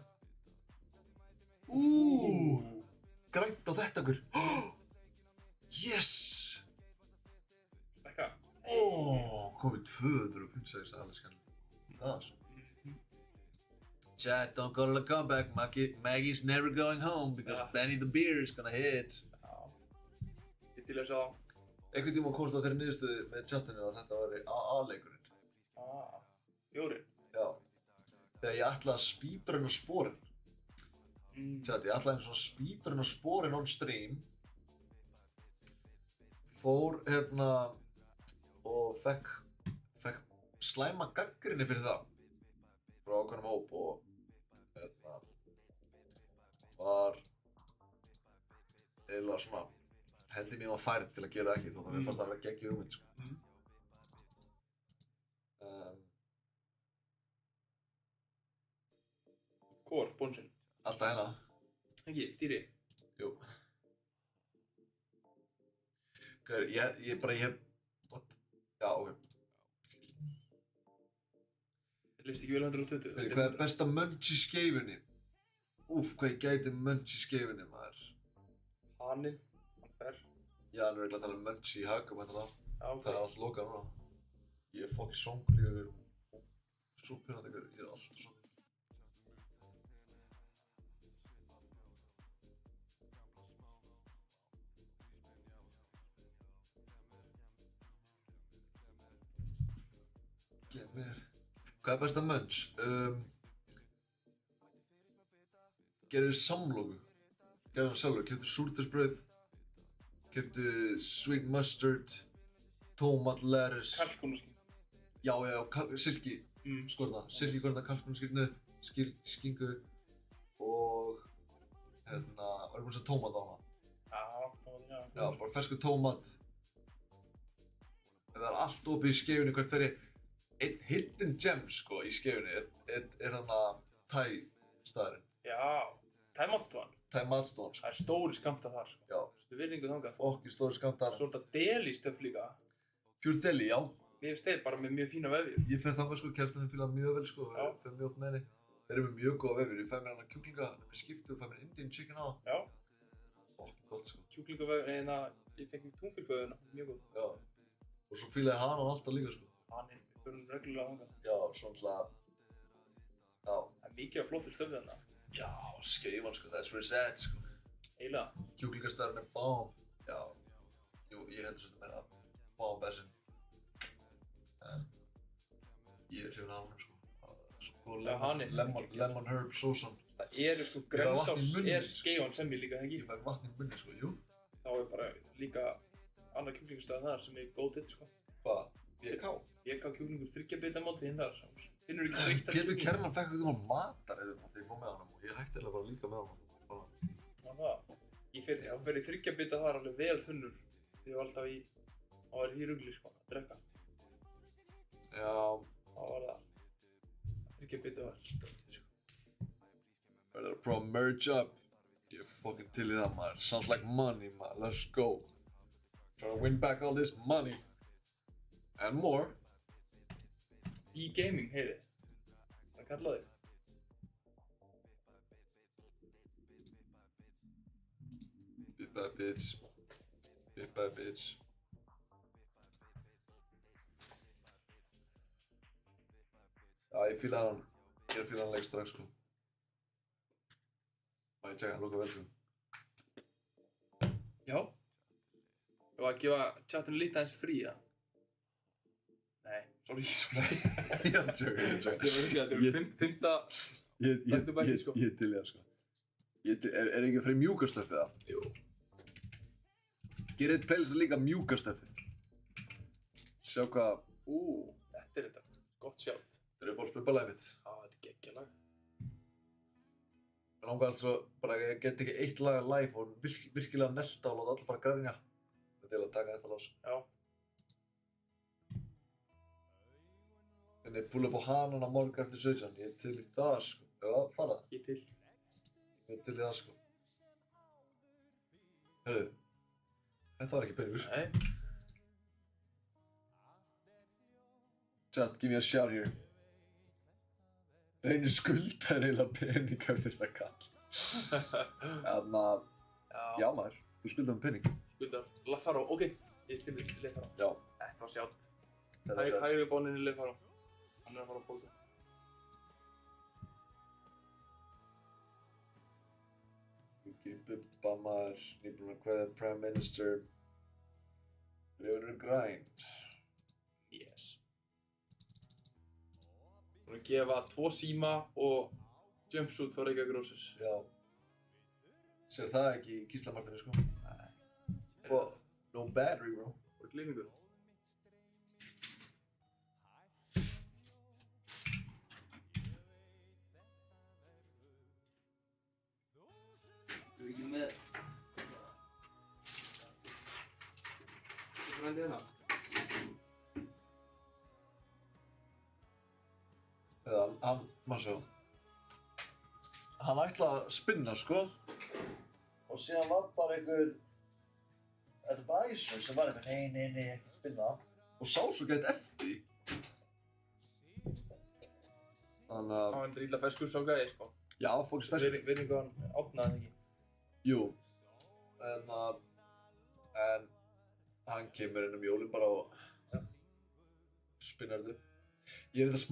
A: Grænt á þetta okkur. Yes!
B: Stekka.
A: Komið 256 alveg skemmt. Það er svo. Chat, don't go to the comeback. Maggie's never going home because Benny the Beer is gonna hit.
B: Ég til að sjá það.
A: Einhvern tíma komst á þeirri niðurstöðu með chatinu að þetta væri AA-leikurinn.
B: Jórinn.
A: Já. Þegar ég ætlaði að speedrunna sporin. Chat, ég ætlaði einu svona speedrunna sporin on stream. Fór og fekk slæma gagnrýni fyrir það. Frá ákveðnum hóp og var eiginlega svona hendi mér var færð til að gera það ekki þótt að mér fannst það að vera geggjuð hugmynd sko.
B: Hvor, bónsinn?
A: Alltaf hérna.
B: Ekki, dýri?
A: Jú. Ég hef... What? Já, ok.
B: Leist ekki vel 120?
A: Hvað er besta munch í skeifunni? Úff, hvað ég gæti munch í skeifunni, maður.
B: Haninn, hann fer.
A: Já, hann er eiginlega að tala um munch í hagum þetta lag.
B: Já, ok.
A: Það er allt lokað núna. Ég er fucking songlíður. Svo pyrrandi ykkur, ég er alltaf songlíður. Hvað er besta munch? Gerðu samloku. Gerðu hann sjálfur. Keyptu súrdegsbrauð. Keyptu sweet mustard. Tómat, lettuce.
B: Kalkúnaskinn.
A: Já, silki skorna. Silki skorna, kalkúnaskinn, skingu og var ég búinn að setja tómat á hana.
B: Já.
A: Já, bara fersku tómat. Það er allt opið í skeifunni hvert fer ég. Einn hidden gem sko í skeifunni er þarna Thai-staðurinn.
B: Já, Thai-matstofan.
A: Thai-matstofan sko.
B: Það er stóri skammtar þar sko.
A: Já.
B: Þú virðingu þangað.
A: Fokki stóri skammtar.
B: Svo er þetta deli-stöf líka.
A: Pure deli, já.
B: Mér finnst þeir bara með mjög fína vefjur.
A: Ég fer þangað sko, kærastinn minn fílar mjög vel sko.
B: Já.
A: Fer mjög oft með henni. Þeir eru með mjög góða vefjur. Ég fæ mér hana kjúklinga með skipti og fæ mér Indian chicken á það.
B: Já.
A: Fokki gott sko.
B: Kjúklingavefjur, ég fekk mér túnfylgvefjuna, mjög góð.
A: Já. Og svo fílaði hann alltaf líka sko.
B: Haninn, við förum reglulega þangað.
A: Já, svona já.
B: Það er mikið af flottur stöfið þarna.
A: Já, skeifan sko, that's where it's at sko.
B: Eiginlega.
A: Kjúklingastæðurinn er bomb. Já. Jú, ég heldur svolítið meira bomb-bessin. En ég er hrifinn af honum sko. Svo góð lemon herb sósan.
B: Það eru sko grensás skeifan sem ég líka, ekki?
A: Ég fæ vatn í munni sko, jú.
B: Þá er bara líka annar kjúklingastæð þar sem er góð hitt sko.
A: Hvað? BK?
B: BK kjúklingur 3 bita móti hinn þar. Finnur ekki sveittar
A: Pétur Kjernan fekk eitthvað matar þegar ég fór með honum og ég hætti eiginlega bara líka með honum.
B: Já, það. Ég fer í 3 bita þar alveg vel þunnur. Ég var alltaf á verið því rugli sko, að drekka.
A: Já.
B: Þá var það 3 bita var stöldið sko.
A: Verður að prófa merge up. Ég er fucking til í það maður. Sounds like money maður, let's go. Trying to win back all this money. And more.
B: E-gaming, heyri. Það kallaði.
A: Bit bad bitch. Bit bad bitch. ég fíla hann. Ég er að fíla hann leik strax, sko. Má ég tjekka hann lóka vel, sko.
B: Já. Ef að gefa chatinu lítið aðeins frí, ja? Nei, sorry.
A: Ég er að tjóka.
B: Ég var að hugsa að þetta eru fimmta back to back, sko.
A: Ég til í það, sko. Er ekki fyrir mjúkastöfið það?
B: Jú.
A: Gerið eitt playlist líka mjúkastöfið. Sjá hvað...
B: Þetta er þetta. Gott sjátt.
A: Þetta er uppáhaldsbubbalæðið mitt.
B: Já, þetta er geggjalag.
A: Mér langar altså bara að ég get ekki eitt lag live og virkilega nelta og láta alla fara að græðinja. Þetta er að taka þetta lás.
B: Já.
A: Þannig pull upp á Hanan á morgun eftir 17. Ég er til í það, sko. Já, fara það.
B: Ég til.
A: Ég er til í það, sko. Hörðu. Þetta var ekki peningur.
B: Nei.
A: Chat, give me a shout here. Reynir skuldar eiginlega pening eftir það kall. Þannig að, já maður, þú skuldar um pening.
B: Skuldar. Lafaro, ok. Ég til Lefaro.
A: Já.
B: Þetta var sjátt.
A: Þetta er sjátt.
B: Hægri bóninni Lefaro. Hann er að fara að bólga.
A: Ekki bubba maður, nýbúinn að kveðja Prime Minister. Brjóður grænt.
B: Yes. Hún er að gefa 2 síma og jumpsuit for Reykjavík Roses.
A: Já. Sér það ekki í Gísla Martinu, sko? Nei. No battery, bro.
B: Og glímingur. Þú ekki með... Þú frændi hérna?
A: Eða maður sjá. Hann ætlaði að spinna, sko. Og síðan var bara einhver advisor sem var eitthvað, nei, ekki spinna. Og sá svo gætt eftir því. Þannig að...
B: Hann er illa ferskur sá gæði, sko.
A: Já, fólks ferskur.
B: Virðingu hann átnaði ekki.
A: Jú. En hann kemur inn jólin bara og spinnar þetta. Ég er þetta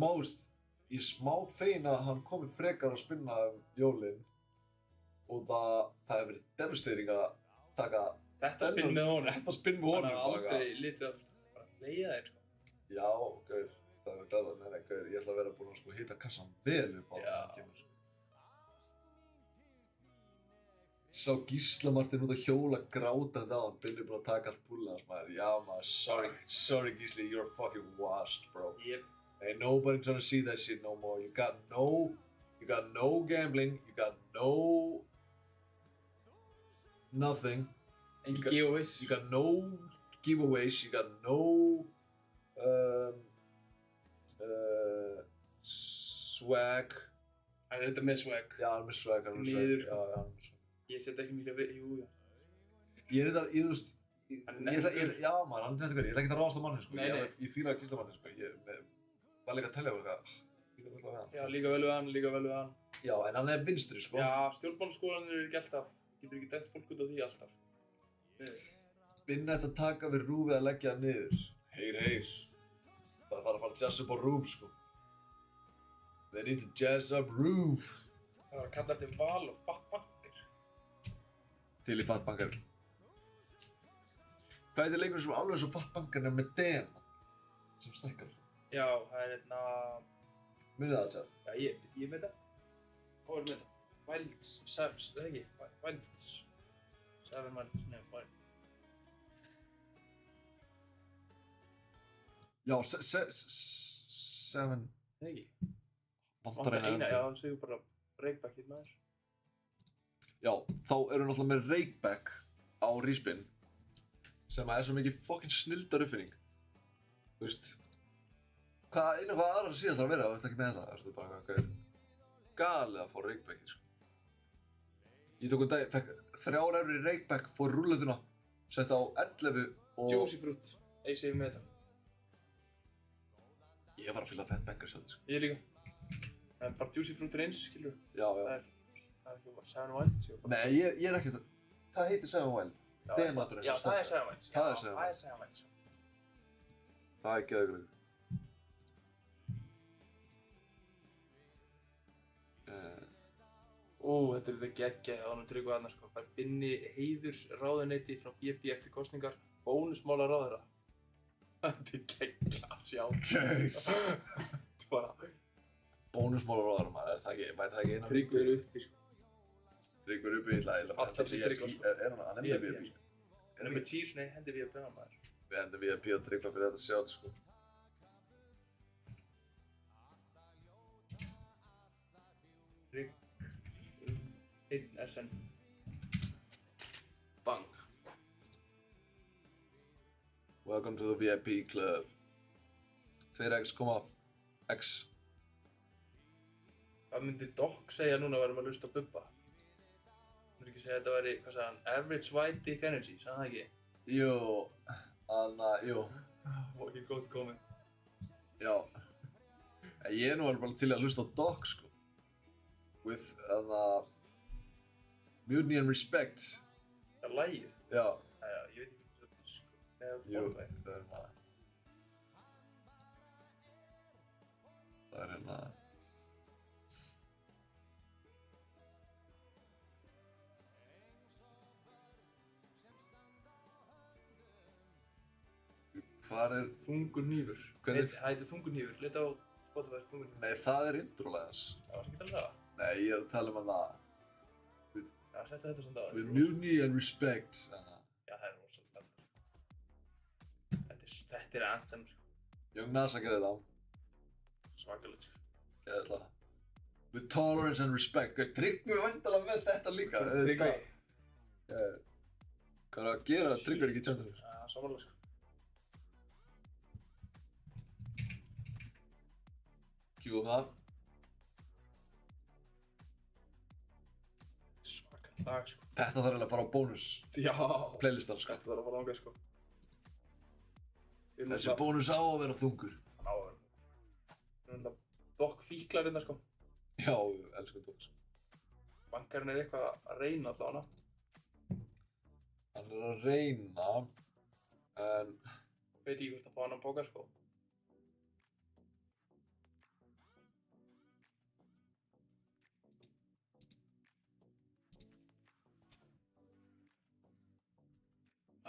A: smá fegin að hann komi frekar að spinna jólin og það hefur verið devastating að taka
B: Þetta spinn með honum.
A: Þetta spinn með honum.
B: Hann hafði aldrei litið að bara leiða þér, sko.
A: Já, gaur, það er glæða. Nei, gaur, ég ætla að vera búinn að sko hita kassan vel upp á hann kemur. Sá Gísla Martin út að hjóla grátandi á hann, Binni búinn að taka allt púlið hans maður. Já maður, sorry Gísli, you're fucking washed, bro.
B: Yep.
A: Ain't nobody trying to see that shit no more. You got no gambling, you got no nothing.
B: Engi giveaways.
A: You got no giveaways, you got no swag.
B: Hann er þetta með swag.
A: Já, hann er með swag, hann er með swag.
B: Miður, sko.
A: Já, hann er með swag.
B: Ég set ekki mikið við, jú.
A: Ég er þetta, þú veist,
B: Hann er nettur.
A: já maður, hann er nettur, ég ætla ekki að ráðast á manni, sko.
B: Nei, nei.
A: Ég fíla að Gísla Martin, sko. Ég var líka að tellja og eitthvað, fíla vel við hann.
B: Já, líka vel við hann.
A: Já, en hann er vinstri, sko.
B: Já, stjórnmálaskoðanir eru ekki alltaf. Getur ekki dæmt fólk út af því alltaf.
A: Binna ætti að taka við rúfið að leggja það niður. Heyr. Það þarf að fara að jazz upp á rúf, sko. They need to jazz up roof.
B: Það var að kalla eftir val og Fat Banker.
A: Til í Fat Banker. Hvað er þetta leikur sem er alveg eins og Fat Banker nema með demon? Sem snækkar.
B: Já, það er hérna...
A: Munið það, Tjár?
B: Já, ég með það. Hvað er með það? Wilds, það ekki? Wilds. Seven Wilds, nefn, Wilds.
A: Já, seven...
B: Það ekki?
A: Vantar eina.
B: Já, það segur bara Reykback hitt maður.
A: Já, þá eru náttúrulega með Reykback á Ríspinn sem er svo mikið fucking snilldar uppfinning. Þú veist, hvað aðrar síðan þarf að vera, þú veist ekki með þetta, þú veist bara hvað er galið að fá Reykbackið, sko. Ég tók dag, fekk 3 eurur í Reykback, fór rúlletuna, sett á 11 og...
B: Juicy Fruit, ég segi með þetta.
A: Ég var að fylla Fat Banker sjálf, sko.
B: Ég líka. Það er bara Juicy Fruit er eins, skilur.
A: Já.
B: Það er ekki bara Seven Wilds.
A: Nei, ég er ekki það. Það heitir Seven Wild. Dematurinn.
B: Já, það er Seven Wilds.
A: Það er Seven Wild.
B: Það er Seven Wilds.
A: Það er geðveikur.
B: Þetta er þetta geggjað á honum Tryggva þarna sko. Fær Binni heiðursráðuneyti frá BB eftir kosningar, bónusmálaráðherra. Þetta er geggjað sjá. Þetta er bara...
A: Bónusmálaráðherra maður, væri það ekki eina?
B: Tryggvi uppi sko.
A: Tryggvi uppi, ég ætla að
B: Allir þessi Tryggva sko.
A: Hann með VIP.
B: Er hann með cheers? Nei, hendi VIP á maður.
A: Við hendum VIP og Tryggva fyrir þetta sjátt sko.
B: Trygg... 1 SN. Bang.
A: Welcome to the VIP club. 2x, X.
B: Hvað myndi Doc segja núna að verðum að hlusta á Bubba? Þú myndi ekki segja að þetta væri, hvað sagði hann, average white dick energy, sagði hann það ekki?
A: Jú, jú.
B: Og ekki gott komið.
A: Já. En ég er nú alveg bara til að hlusta á Doc sko. With, Mutiny and Respect.
B: Það er lagið?
A: Já.
B: Já, ég veit ekki hvað þetta er sko. Eða
A: Jú,
B: Spotify.
A: það er hérna... Hvar er...
B: Þungur hnífur.
A: Hvernig-
B: Það heitir Þungur hnífur, leita á Spotify Þungur hnífur.
A: Nei, það er introlega hans.
B: Það var ekki að tala um það?
A: Nei, ég er að tala um það.
B: Já, setja þetta samt á.
A: With mutiny and respect.
B: Já, það er rosalega Þetta er anthem sko.
A: Young Nasa gerði það.
B: Svakalegt sko.
A: Ég ætla það. With tolerance and respect. Tryggvi væntalega með þetta líka.
B: Tryggvi.
A: Hvað er að gera? Tryggvi er ekki tjöndur.
B: Já, samanlega sko.
A: Kjúum það.
B: Svakalegt lag sko.
A: Þetta þarf eiginlega að fara á bónus.
B: Já.
A: Playlistan sko.
B: Þetta þarf að fara langað sko.
A: Þessi bónus á að vera þungur.
B: Hann á að vera. Við erum þetta Doc fíklar hérna sko.
A: Já, elsku Doc sko.
B: Bankarinn er eitthvað að reyna alltaf hana.
A: Hann er að reyna, en...
B: Veit ekki hvort að fá annan pókar sko.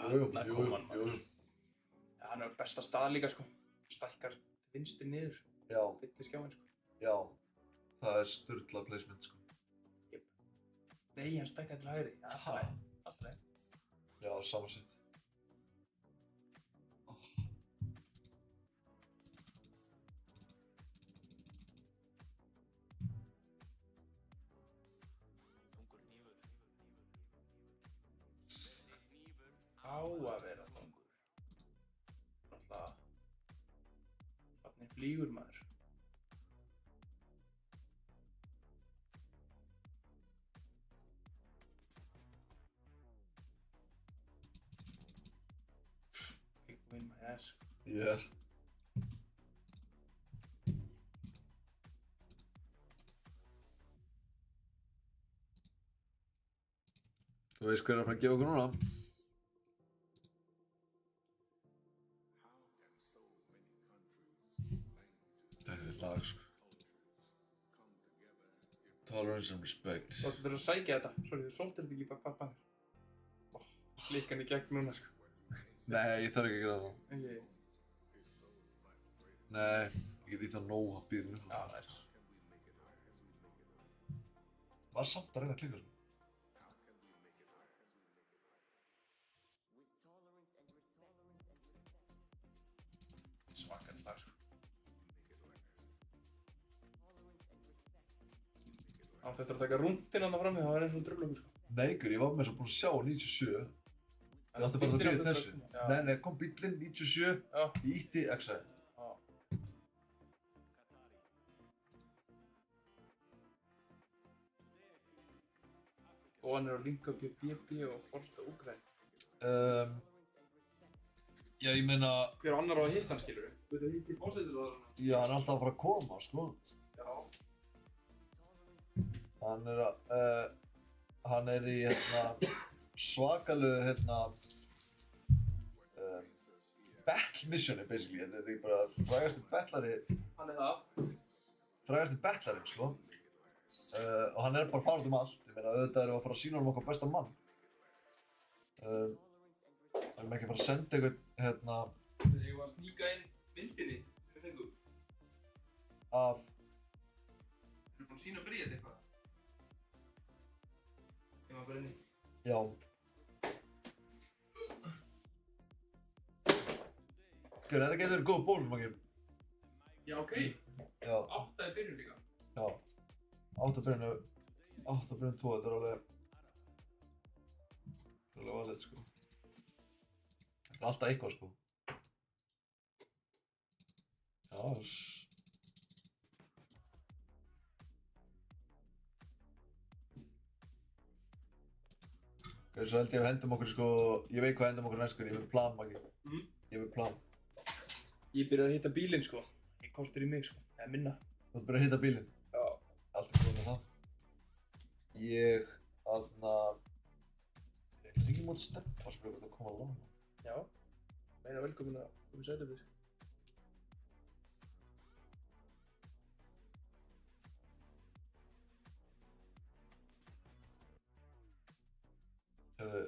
B: Þarna kom hann maður. Já, hann er á besta stað líka sko. Stækkar vinstri niður.
A: Já,
B: Fyllir skjáinn sko.
A: já. Það er sturlað placement sko.
B: Nei, hann stækkaði til hægri. Já, alltaf leið. Alltaf leið.
A: Já, samansett.
B: Á að vera þungur. Náttúrulega. Þannig flýgur maður. Big win my ass.
A: Yeah. Þú veist hver er að fara að gefa okkur núna? Þetta er lag sko. Tolerance and respect.
B: Þú ættir að sækja þetta. Sorry, þú svolítið þetta ekki bara hvað bannir. Líka hann í gegn núna sko.
A: Nei, ég þarf ekki að gera það.
B: Ekki.
A: Nei, ég get í það nóg að býða nú.
B: Já, næs.
A: Var samt að reyna að klika sko.
B: Svakalegt lag sko. Áttu eftir að taka rúndinn hann frammi, það var eins og dröflöku sko.
A: Nei, ykkur, ég var með þess að búin að sjá 97. Ég átti bara að byrja þessu. Nei, kom bíllinn 97,
B: Já.
A: ég ítti X-ið.
B: Já. Og hann er að linka upp í BB og fórsta Úkraínu.
A: Já, ég meina,
B: Hver annar á að hitta hann, skilur við? Þú veit að hitti fórsættisráðherrann?
A: já, hann er alltaf að fara að koma, sko.
B: Já.
A: Hann er í, svakalegu, battle missioni, basically. Þetta er bara frægasti bettlari,
B: Hann er það.
A: frægasti bettlarinn, sko. og hann er bara farið allt. Ég meina, auðvitað erum við að fara að sýna honum okkar besta mann. Erum ekki að fara að senda eitthvað,
B: Ég var að sníka inn myndinni, fyrir fengum.
A: af...
B: Þú búin að sýna Bríet eitthvað? Ég var bara inni.
A: Já. Þetta getur verið góð bónus, Maggi.
B: Já, ok.
A: Já.
B: 8 í byrjun líka.
A: Já. 8 byrjun 2, þetta er alveg valið, sko. Þetta er alltaf eitthvað, sko. Já, Svo held ég að við hendum okkur, sko, ég veit hvað hendum okkur næst, sko, ég er með plan, Maggi. Ég er með plan.
B: Ég byrjaði að hitta bílinn, sko. Ég kostur í mig, sko. Eða minna.
A: Þú ert byrjað að hitta bílinn?
B: Já.
A: Alltaf góð með það. Ég ekki mót steppa að spila hvort að koma að lána.
B: Já. Meina velkomin að koma í Sætubis.
A: Herðu,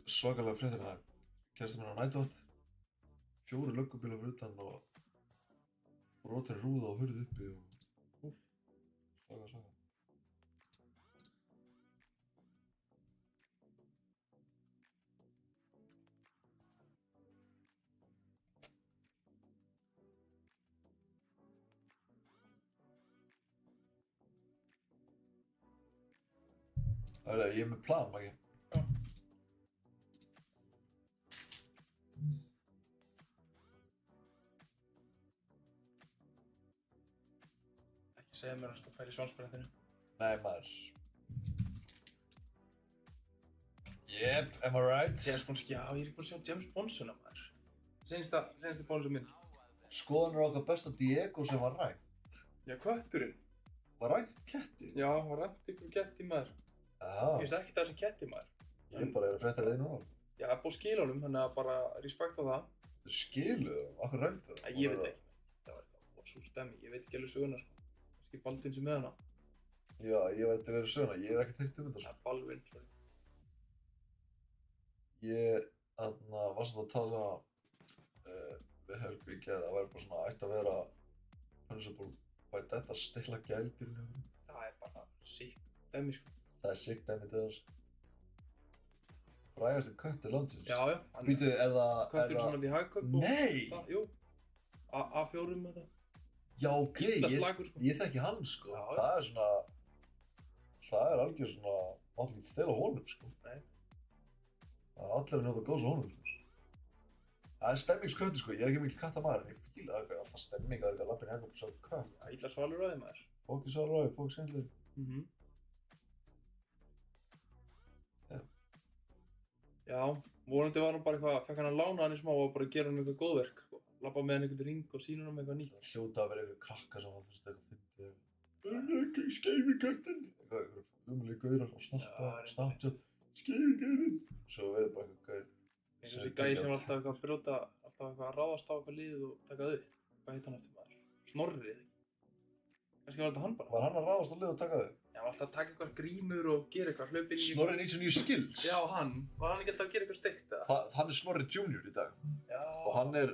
A: svakalega fréttir hérna. Kærastinn minn á Nætuhat. 4 löggubílar fyrir utan og brotin rúða og hurð uppi og... Svaka. Ég er með plan, Maggi.
B: Já. Ekki segja mér að færa í svansbrenninu.
A: Nei, maður. Yep, am I right?
B: James Bond, já, ég er ekki búinn að sjá James Bondsuna, maður. Seinasta Bondsu minn.
A: Skoðanur okkar besta Diego sem var rænt.
B: Já, kötturinn.
A: Var rænt ketti?
B: Já, hann rænt ykkur ketti, maður.
A: Já.
B: Ég veist ekki það sem ketti, maður.
A: Ég bara er að frétta það núna.
B: Já, það er búið að skila honum, þannig að bara respekt á það.
A: Þú skiluðu það? Akkur rænt það?
B: Ég veit ekki. Það var eitthvað svo stemmi, ég veit ekki alveg söguna, sko. Kannski Baldvin sem með hana.
A: Já, ég var til að vera söguna, ég hef ekkert heyrt þetta, sko.
B: Baldvin, sorry.
A: Ég, var svona að tala við Helgu í gær, það væri bara svona ætti að vera punishable by death að stela gældirinn.
B: Það er bara sick dæmi, sko.
A: Það er sick dæmi til þess. Frægasti köttur landsins.
B: Já.
A: Býtu, er það...
B: Kötturinn sem held í hagköp og...
A: Nei!
B: Jú. A4 með þetta.
A: Já, ok,
B: slagur, sko.
A: ég þekki hann, sko.
B: Já.
A: Það er svona... Það er algjör svona... Máttu ekki stela honum, sko.
B: Nei.
A: Það er allir að njóta góðs á honum, sko. Það er stemmingsköttur, sko. Ég er ekki mikil kattamaður, en ég fíla það eitthvað alltaf stemming að það er ekki að lappin í hagköp og sjá kött.
B: Það er illa svalur á þeim, maður.
A: Fólk er svalur á því, fólk skemmtilegir.
B: Já, vonandi var hann bara eitthvað, fekk hann að lána hann í smá og bara gera hann eitthvað góðverk, sko. Lappa með hann einhvern ring og sína hann eitthvað nýtt.
A: Það hljóta að vera eitthvað krakka sem að finnst eitthvað fyndið. Það er ekki skeifi köttin. Eitthvað umlega gaurar og Snapchat. Skeifi gaurin. Svo verður bara eitthvað gaur.
B: Eins og þessi gæi sem var alltaf eitthvað að brjóta, alltaf eitthvað að ráðast á eitthvað liðið og taka þau. Hvað heit hann eftir maður? Snorri eða ekki? Kannski var þetta hann bara.
A: Var hann að ráðast á lið og taka þau?
B: Já, hann var alltaf að taka eitthvað grímur og gera eitthvað, hlaupa inn í...
A: Snorri needs a new skills.
B: Já, hann. Var hann ekki alltaf að gera eitthvað steikt eða?
A: Hann er Snorri Junior í dag.
B: Já.
A: Og hann er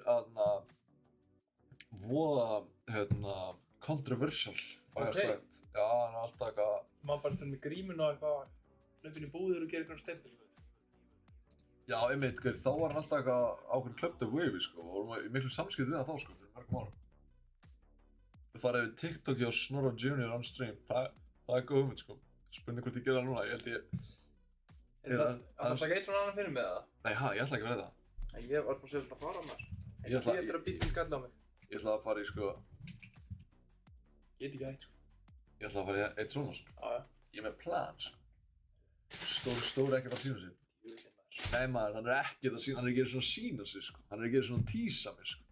A: voða, controversial,
B: Ok.
A: sagt. Já, hann er alltaf eitthvað...
B: Maður bara eftir með grímuna og eitthvað, hlaupa inn í búðir og gera eitthvað steikt, sko.
A: Já, einmitt, þá var hann alltaf eitthvað á hvernig Club the Wavy, sko, og vorum í miklu samskipti við hann þá, sko, fyrir mörgum árum. Við farið yfir TikTok hjá Snorra Junior on stream, það er góð hugmynd, sko. Spurning hvort ég gera það núna, ég held ég...
B: Er það að taka eitt svona annan fyrir mig, eða?
A: Nei, ég ætla ekki að vera það.
B: Ég var bara sérlega að fara með þér.
A: Ég ætla-
B: Ég eftir að bílinn skall á mig.
A: Ég ætla að fara í, sko,
B: Get ekki hægt, sko.
A: ég ætla að fara í eitt svona, sko.
B: Já.
A: Ég er með plan, sko. Stór ekki að sína sig. Nei maður, hann er ekkert að sína, hann er ekki svona að sína sig, sko. Hann er ekki svona að tísa mig, sko.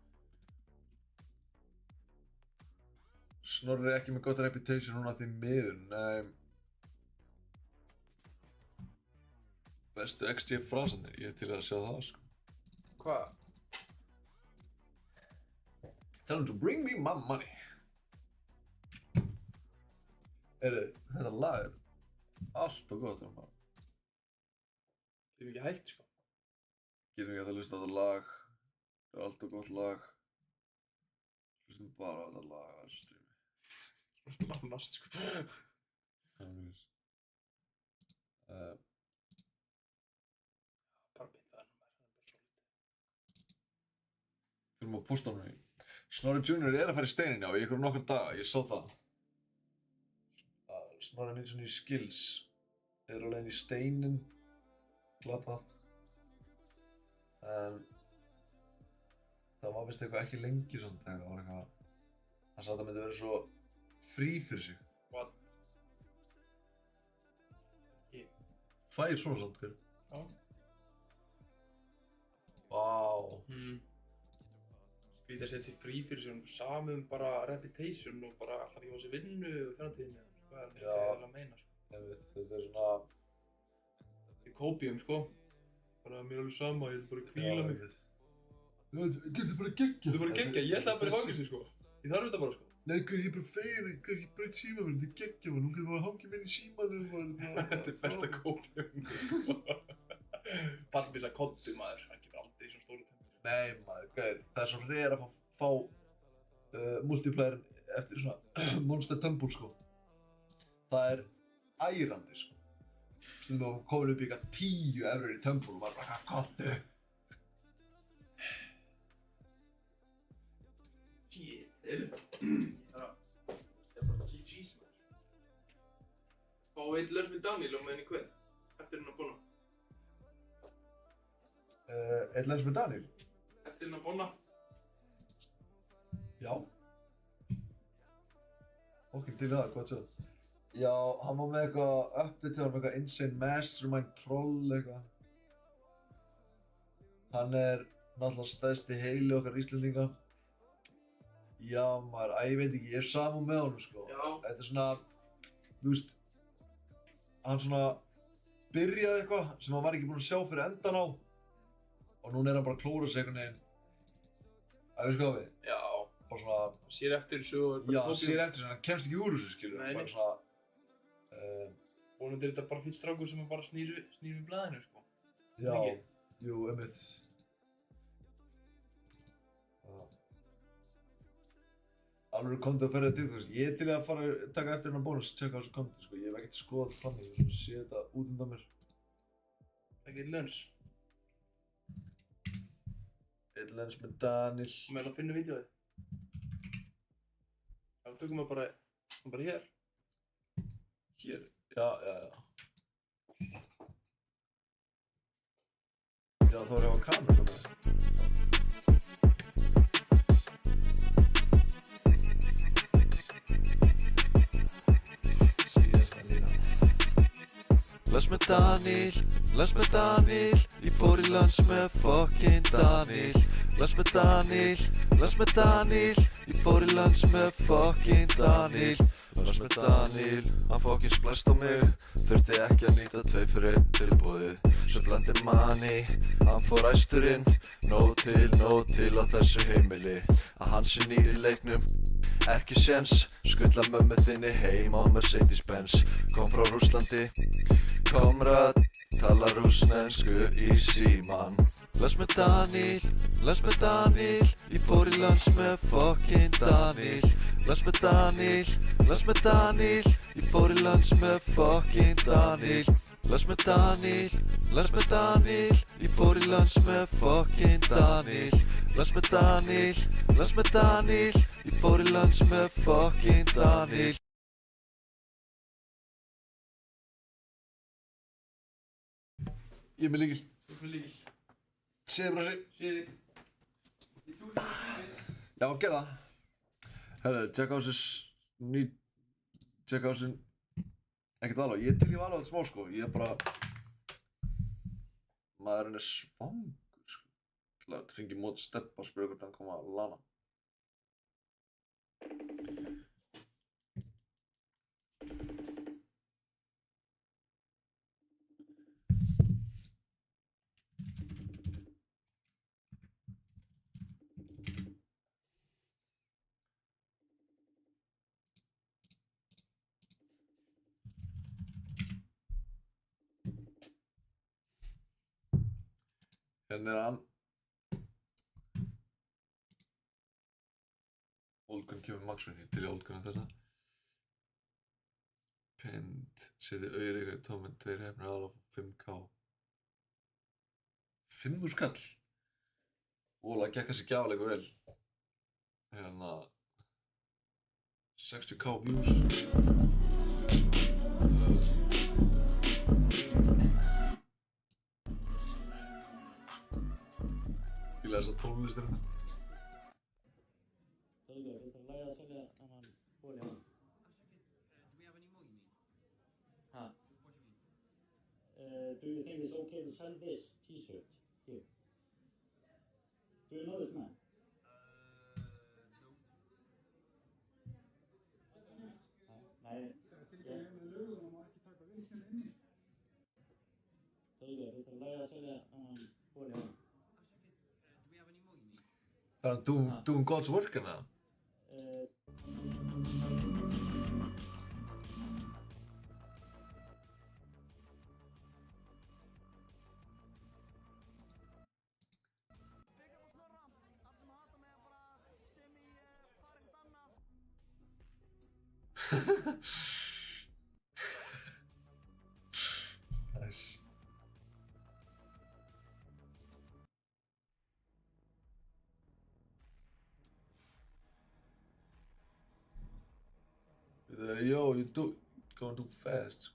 A: Snorri er ekki með gott reputation núna því miður, nei. Bestu XG frasanir, ég er til að sjá það, sko.
B: Hvað?
A: Tell him to bring me my money. Þetta lag er allt og gott, maður.
B: Við erum ekki hægt, sko.
A: Getum ekki að hlusta á þetta lag. Þetta er allt og gott lag. Hlustum bara á þetta lag á þessu streami.
B: Nánast, sko. Bara beint það nú, maður. Það er bara svolítið.
A: Þurfum að posta hann í. Snorri Junior er að fara í steinin, já, í ykkur nokkur daga, ég sá það. Snorri Nilsson í Skills er á leiðin í steinin, glatað. En það var vist eitthvað ekki lengi samt, það var eitthvað, hann sagði að það myndi vera svo frí fyrir sig.
B: What? Ekki.
A: Tvær svona samt, hver?
B: Já.
A: Vá.
B: Skrítið að setja sig frí fyrir sig, samum bara reputation og bara alltaf ekki á sig vinnu í framtíðinni. Hvað er þetta að meina, sko?
A: Þetta er svona...
B: Við kópíum, sko. Bara mér er alveg sama, ég ætla bara að hvíla mig.
A: Þetta er bara geggja.
B: Þetta er bara geggja, ég ætlaði bara í fangilsi, sko. Ég þarf þetta bara, sko.
A: Nei, ég er bara fegin, ég breytt símanum, þetta er geggja maður, hún getur bara að hangja minn í símanum og
B: Þetta er besta kópíum, sko. Pallbísa koddu, maður, hann kemur aldrei í svona stóru tempur.
A: Nei maður, hvað er, það er svo reyðar að fá multiplayerin eftir svona Monster Temple, sko. Það er ærandi, sko. Stundum að komin upp í eitthvað 10 evrur í Temple og maður bara, koddu.
B: Shit, heyrðu. Það er bara GG's, maður. Fá eitt laus með Daniel og með henni kveð. Eftir henni að bóna.
A: Eitt lens með Daniel?
B: Eftir henni að bóna.
A: Já. Ok, til það, hvað séð? Já, hann var með eitthvað update, hann var með eitthvað Insane Mastermind troll eitthvað. Hann er náttúrulega stærsti heili okkar Íslendinga. Já maður, ég veit ekki, ég er saman með honum, sko.
B: Já.
A: Þetta er svona, þú veist, hann svona byrjaði eitthvað sem hann var ekki búinn að sjá fyrir endan á. Og núna er hann bara að klóra sig einhvern veginn. Veist hvað við?
B: Já.
A: Bara svona...
B: Sér eftir þessu og er bara
A: Já, sér eftir þessu, hann kemst ekki úr þessu, skilur.
B: Nei,
A: bara svona...
B: Vonandi er þetta bara fýll strákur sem bara snýr við blaðinu, sko.
A: Já,
B: Ekki?
A: jú, einmitt. Alveg konti að ferja til, þú veist, ég er til að fara að taka eftir hennar bónus, tjekka þessu konti, sko, ég hef ekkert skoðað þannig, ég sé þetta út undan mér.
B: Ekki lens.
A: Eitt lens með Daniel.
B: Og meðal að finna vídeoið. Já, tökum við bara hér.
A: Hér, já. Já, þá er ég á kameru með. Les með Daniel, ég fór í lands með fucking Daniel. Les með Daniel, ég fór í lands með fucking Daniel. Les með Daniel, hann fucking splæst á mig, þurfti ekki að nýta 2 fyrir 1 tilboðið. Svo blandi manni, hann fór æsturinn, nóg til á þessu heimili. Að hann sé nýr í leiknum, ekki séns, skulla mömmu þinni heim á Mercedes-Benz. Kom frá Rússlandi, komrad, tala rússnesku í síman. Les með Daniel, ég fór í lands með fucking Daniel. Les með Daniel, ég fór í lands með fucking Daniel. Les með Daniel, ég fór í lands með fucking Daniel. Les með Daniel, ég fór í lands með fucking Daniel. Ég er með lykil.
B: Þú er með lykil.
A: Séðu brasi.
B: Séð þig.
A: Já, gerð það. Herru, tjekka á þessu ekkert alveg. Ég til ég var alveg þetta smá, sko. Ég er bara... Maðurinn er svangur, sko. Ég ætla að hringi mót Steppa og spyrja hvort hann koma að lana. Hérna er hann. Oldgun kemur Maxvinni til í Oldgun þetta. Pinned, setið auður ykkur í tóminn, 2 hefnir aðal á 5k. 5.000 skall. Óla gekk þessi gjafleiku vel. Hérna 60k views. Fíla þessa tónlistir hérna.
C: Helga, finnst þér lægi að selja annan bóli hann? Huh? Do you think it's okay to sell this t-shirt here? Do you know this man? Nei. Helga, finnst þér lægi að selja annan bóli hann?
A: Er hann doing God's work hérna? Nice. Yo, you going too fast.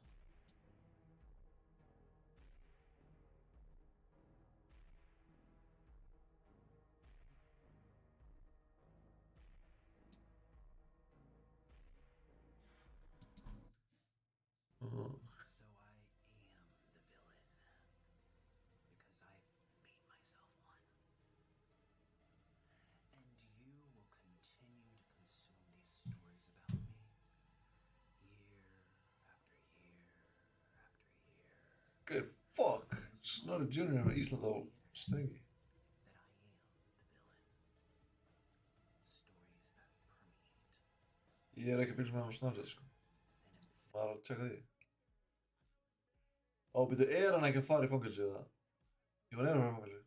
D: So I am the villain because I've made myself one. And you will continue to consume these stories about me year after year after year.
A: Good fuck. Snorri Junior með Ísland á strengi.
D: That I am the villain. Stories that permeate.
A: Ég er ekki að fylgja með hann á Snapchat sko. Bara að tjekka því. Ó, byrju, er hann ekki að fara í fangelsi eða? Jú, hann er að fara í fangelsi.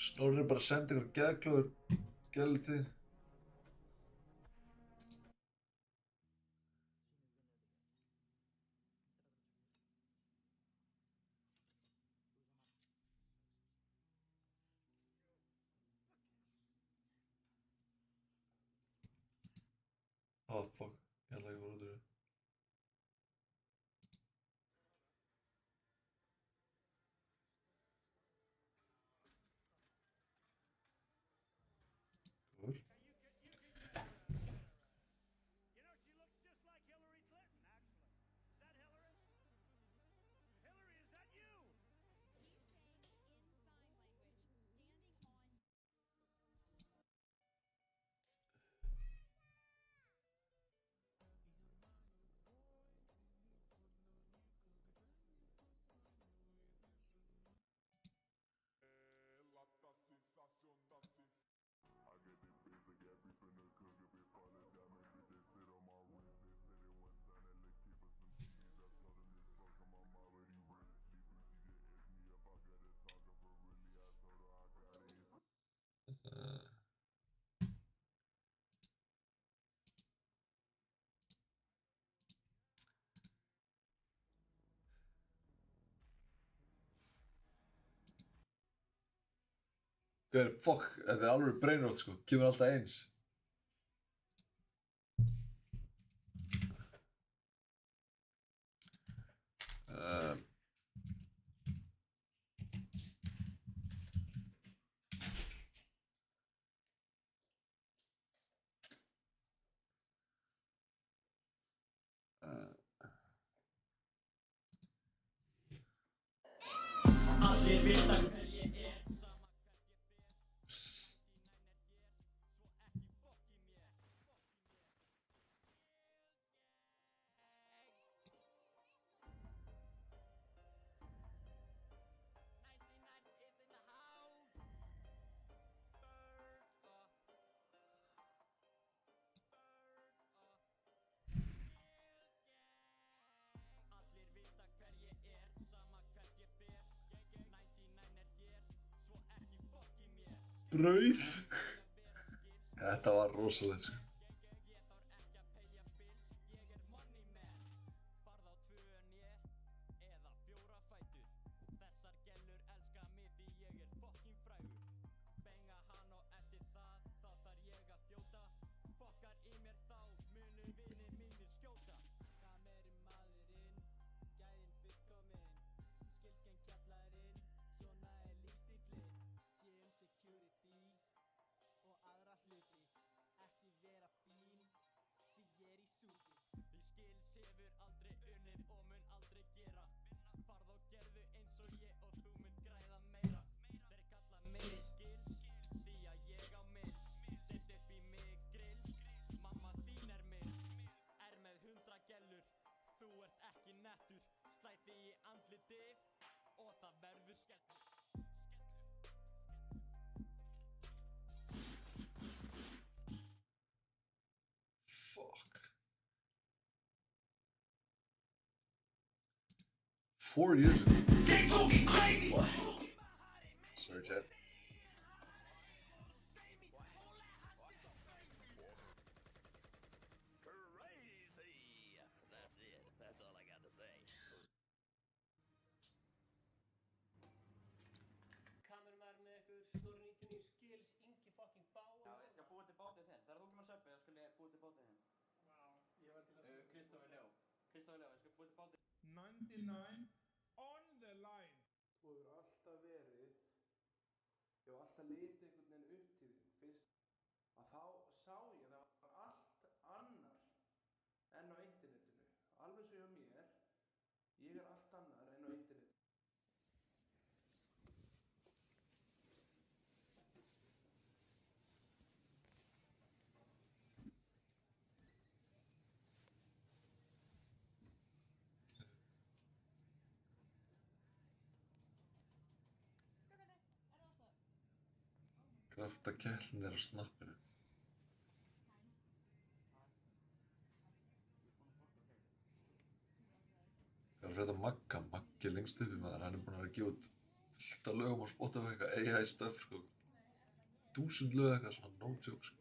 A: Snorri bara sendi ykkur geðklóður gælu til þín. Oh fuck, ég ætla ekki að fara út úr þessu. Góður. Gauður, fuck, þetta er alveg brainrot sko, kemur alltaf eins. Brauð. Þetta var rosalegt sko. Fuck. 4 years ago. What? Sorry, Chad.
E: Kameramaður með ykkur, Snorri 99 skills, Ingi fucking Bá.
F: Já, ég skal búa til bátið þinn. Þegar þú kemur að söpja, þá skal ég búa til bátið þinn.
B: Ég var til að
F: Kristoffer Leó. Kristoffer Leó, ég skal búa til bátið.
G: 99 on the line.
B: Þú hefur alltaf verið, ég hef alltaf litið einhvern veginn upp til þín, fyrst að þá sá ég að það var allt annar enn á internetinu. Alveg svo hjá mér, ég er allt annar enn á internetinu.
A: Krafta kettlinn er á snappinu. Hvað er að frétta Magga? Maggi er lengst uppi maður, hann er búinn að vera að gefa út fullt af lögum á Spotify, eitthvað AI stuff sko. 1000 lög eitthvað svona, no joke sko.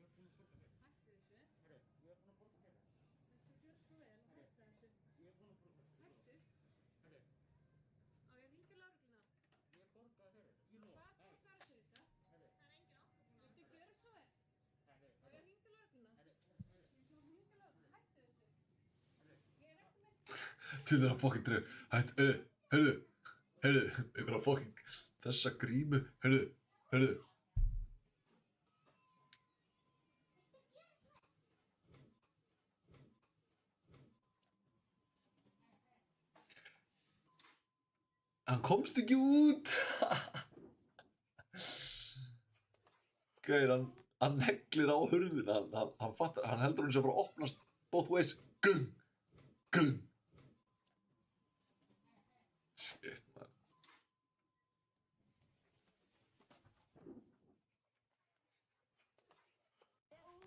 A: Til þeirra fucking dref, heyrðu, ég bara fucking, þessa grímu, heyrðu. Hann komst ekki út. Gauir, hann neglir á hurðina, hann fattar, hann heldur hann sé að fara að opnast both ways, gung. Shit, man.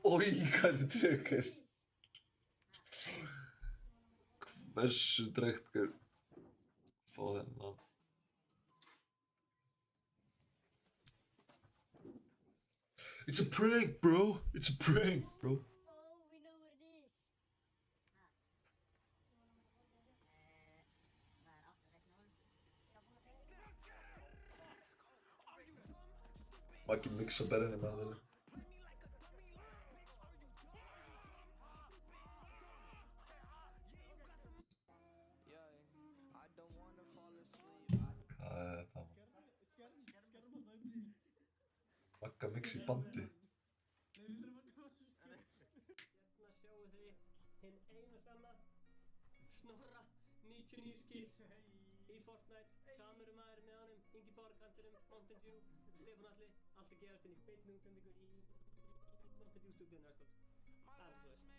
A: Oj, hvað þetta tryggur. Hversu drekkt, gaur. Fá þennan. It's a prank, bro. It's a prank, bro.
H: Oh, we know what it is.
A: Maggi mixa berrinni með þeirra. Hvað er þetta? Magga mix í bandi.
E: Hérna sjáu þið hinn einu sanna Snorra 99 skills í Fortnite, kameramaður með honum, Ingi bárkantinum, Mountain Dew, Stefán Atli, allt að gerast inn í beinni útsendingu í Mountain Dew stúdíunni að kvöld. Það er þú veist.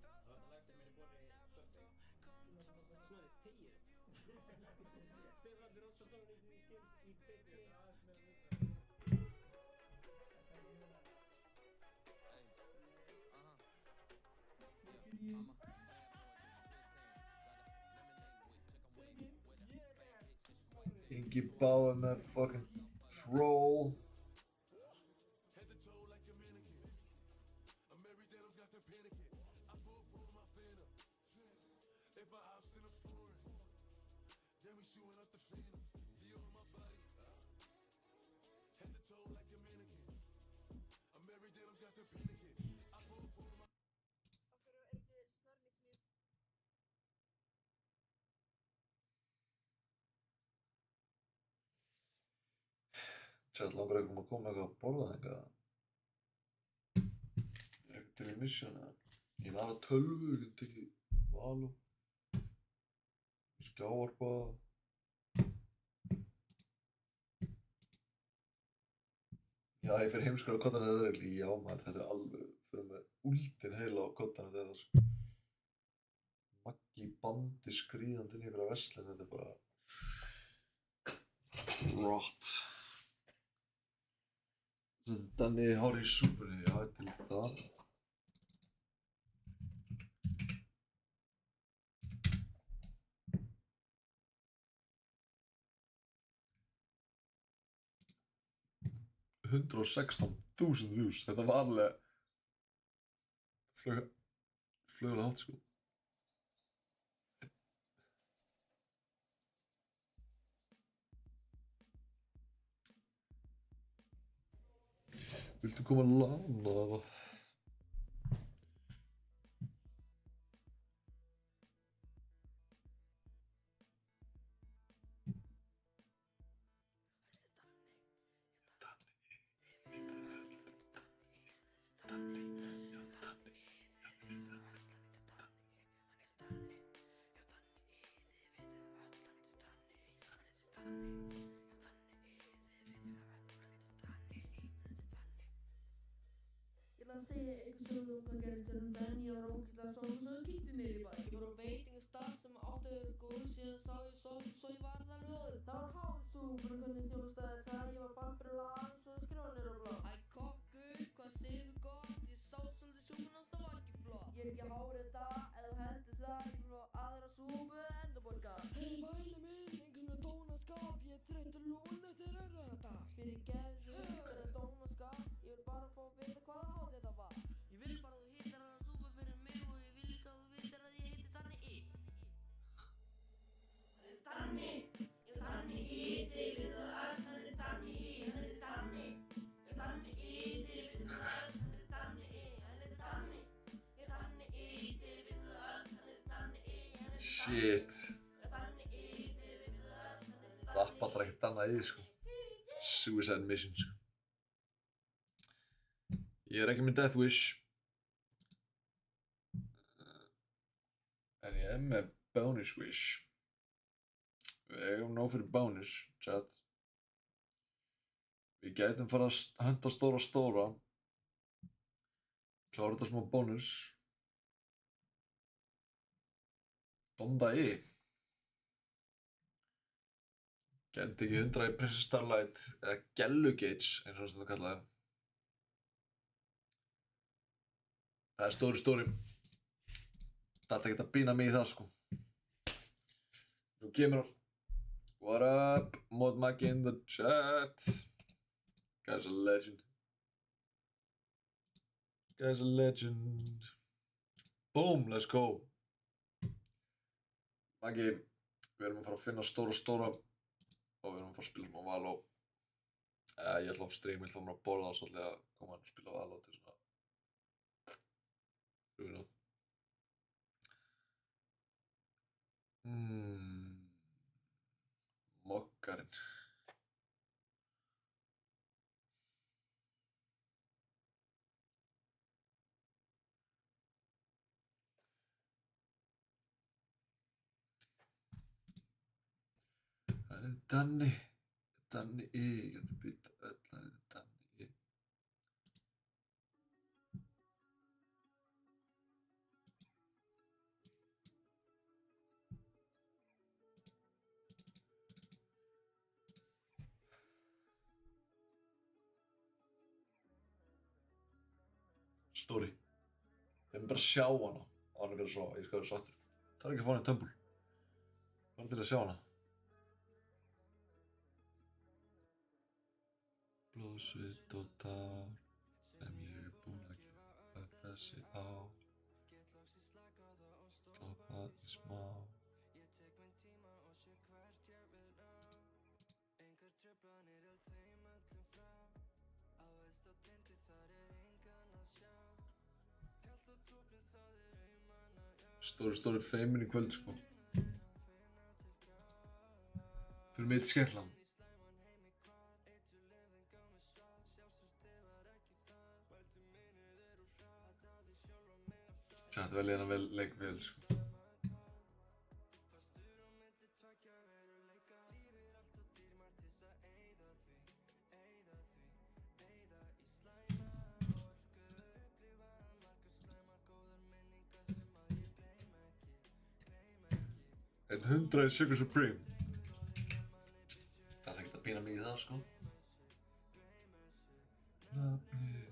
E: Það lagst mér í borði Subway. Snorri, þegið. Stefán Atli Róstarsson í skils í beinni.
A: Ingi Bauer með fucking troll. Sætt langar eitthvað að koma eitthvað að borða eitthvað. Er eitthvað til í mission eða? Ég var að tölvu, ég get tekið Való. Skjávarpa. Já, ég fer heimskur á kottana þetta regli. Já maður, þetta er alveg fyrir með úldin heila á kottana þetta sko. Maggi bandi skríðandi inn í einhverja verslun, þetta er bara rot. Danni hárið í súpunni, já, til það. $116.000 views, þetta var alveg flögulega hátt sko. Viltu koma að lána það?
I: Ég ætla að segja ykkur sögu hvað gerist þegar ég var ógeðslega sól og svo kíkti niður í bæ. Ég fór á veitingastað sem átti að vera góð, síðan sá ég svo ég var alveg óður. Það var hálfsúpur hvernig þjónustaði það, ég var barberlag og svo skrifaði niður á blað. Æ kokkur, hvað segir þú gott, ég sá svolítið súpuna og það var ekki flott. Ég er ekki hárið þetta, ef þú heldur það, ég vil fá aðra súpu en endurborga. Hei væli minn, einhvern veginn dónaskap, ég er þreyttur lúnu þegar þetta. Fyrir gefðu, þetta er dónaskap, ég vil bara fá að vita hvaða hár þetta var. Ég vil bara að þú hittar hana súpu fyrir mig og ég vil líka að þú vitir að ég heiti Danni I. Hann er Danni, ég Danni I, þið vitið það öll, hann er Danni I, hann er Danni. Ég Danni I, þið vitið það öll, hann er Danni I, hann er Danni. Ég Danni I, þið vitið það öll, hann er Danni I, hann er Danni.
A: Shit.
I: Ég Danni I, þið vitið það öll, hann er Danni.
A: Rapp allra ekkert annað í sko. Suicide mission sko. Ég er ekki með Death Wish. En ég er með Bonus Wish. Við eigum nóg fyrir bonus, chat. Við gætum fara að henda stóra. Klára þetta smá bonus. Donda I. Gæti ekki 100 í Princess Starlight eða Gellu Gates eins og það kallaði. Það er stóri. Það er ekki að bína mig í það sko. Nú kemur hann. What up? Modmaki in the chat. Guy's a legend. Boom, let's go. Maggi, við erum að fara að finna stóra og við erum að fara að spila svona Való. Ég ætla að streama, ég ætla að fara að borða og svo ætla ég að koma að spila Való til svona Rúinóð. Mokkarinn. Danni. Danni E. Ég geti bytta öll hann í Danni E. Stóri. Ég vil bara sjá hana á hann að vera svo. Ég skal vera sattur. Það er ekki að fá hann í tömbul. Bara til að sjá hana. Blóð, svit og tár sem ég er búinn að gefa þessi ár. Stoppað í smá. Stóri feimin í kvöld sko. Fyrir mig til skemmtlan. Tjátt vel hérna vel leik vel sko. En 100 Sugar Supreme. Það er ekkert að pína mig í það sko. Nafni.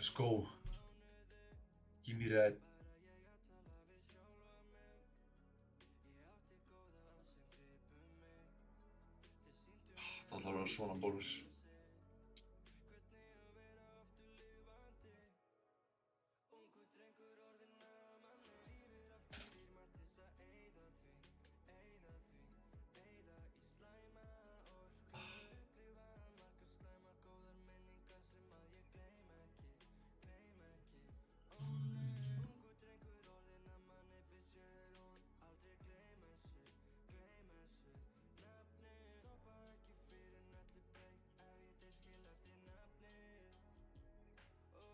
A: Let's go. Give me that. Það ætlar að vera svona bónus.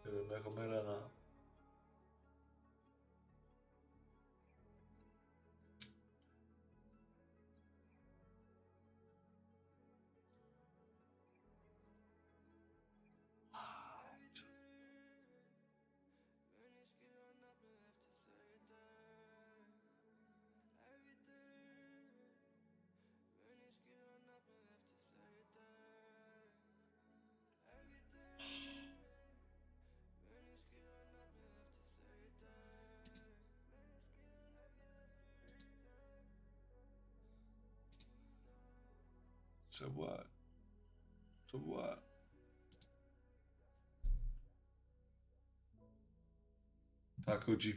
A: Erum við með eitthvað meira en að So what? So what? Takk Gucci.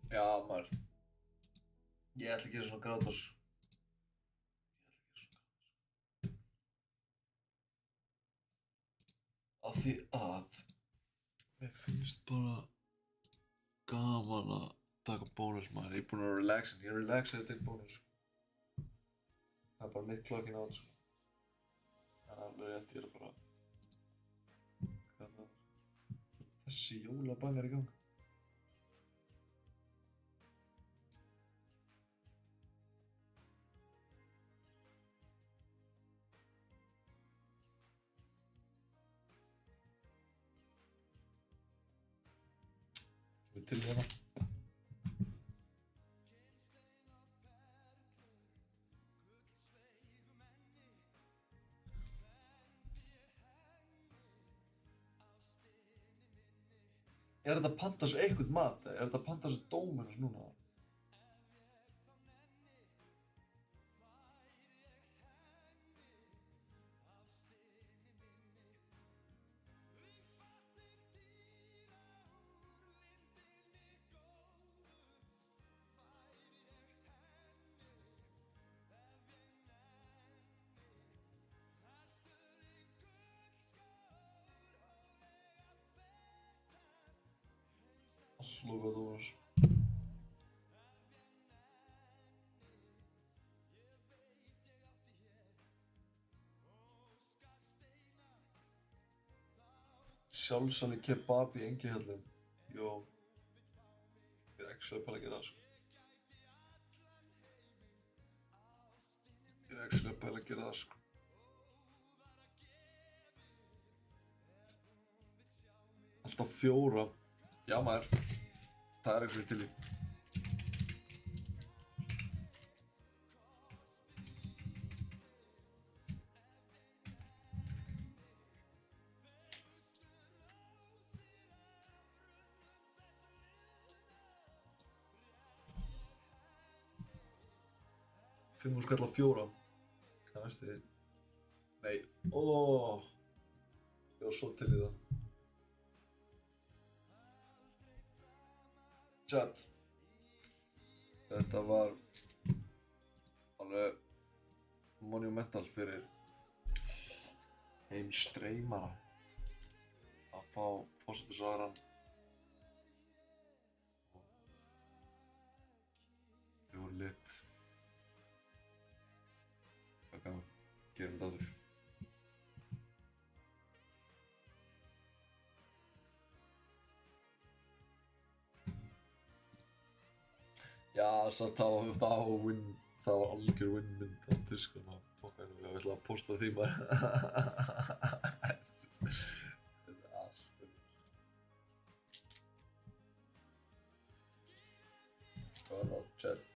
A: Já maður. Ég ætla að gera svona grátars. Af því að mér finnst bara gaman að taka bónus maður. Ég er búinn að relaxa. Ég relaxaði til bónus. Það er bara mitt klokkin á þessu. Það er alveg rétt, ég er að fara þessi jólabang er í gang. Við til hérna. Er þetta að panta sér eitthvað mat? Er þetta að panta sér Dominos núna? Allt lokað Dóminós. Sjálfsali kebab í Engihjallum. Jó. Ég er actually að pæla að gera það sko. Alltaf 4. Já maður. Það er eitthvað til í. Fimm skall á 4. Hvað veistu þið? Nei. Óóóó. Ég var svo til í það. Chat. Þetta var alveg monumental fyrir heimstreymara að fá forsætisráðherrann og þau voru lit. Það er gaman. Gerum þetta aftur. Já, það var win, það var algjör win-mynd á Discord og fokkaði mig, ég ætla að posta því bara. Þetta er allt. Hvað er það, chat?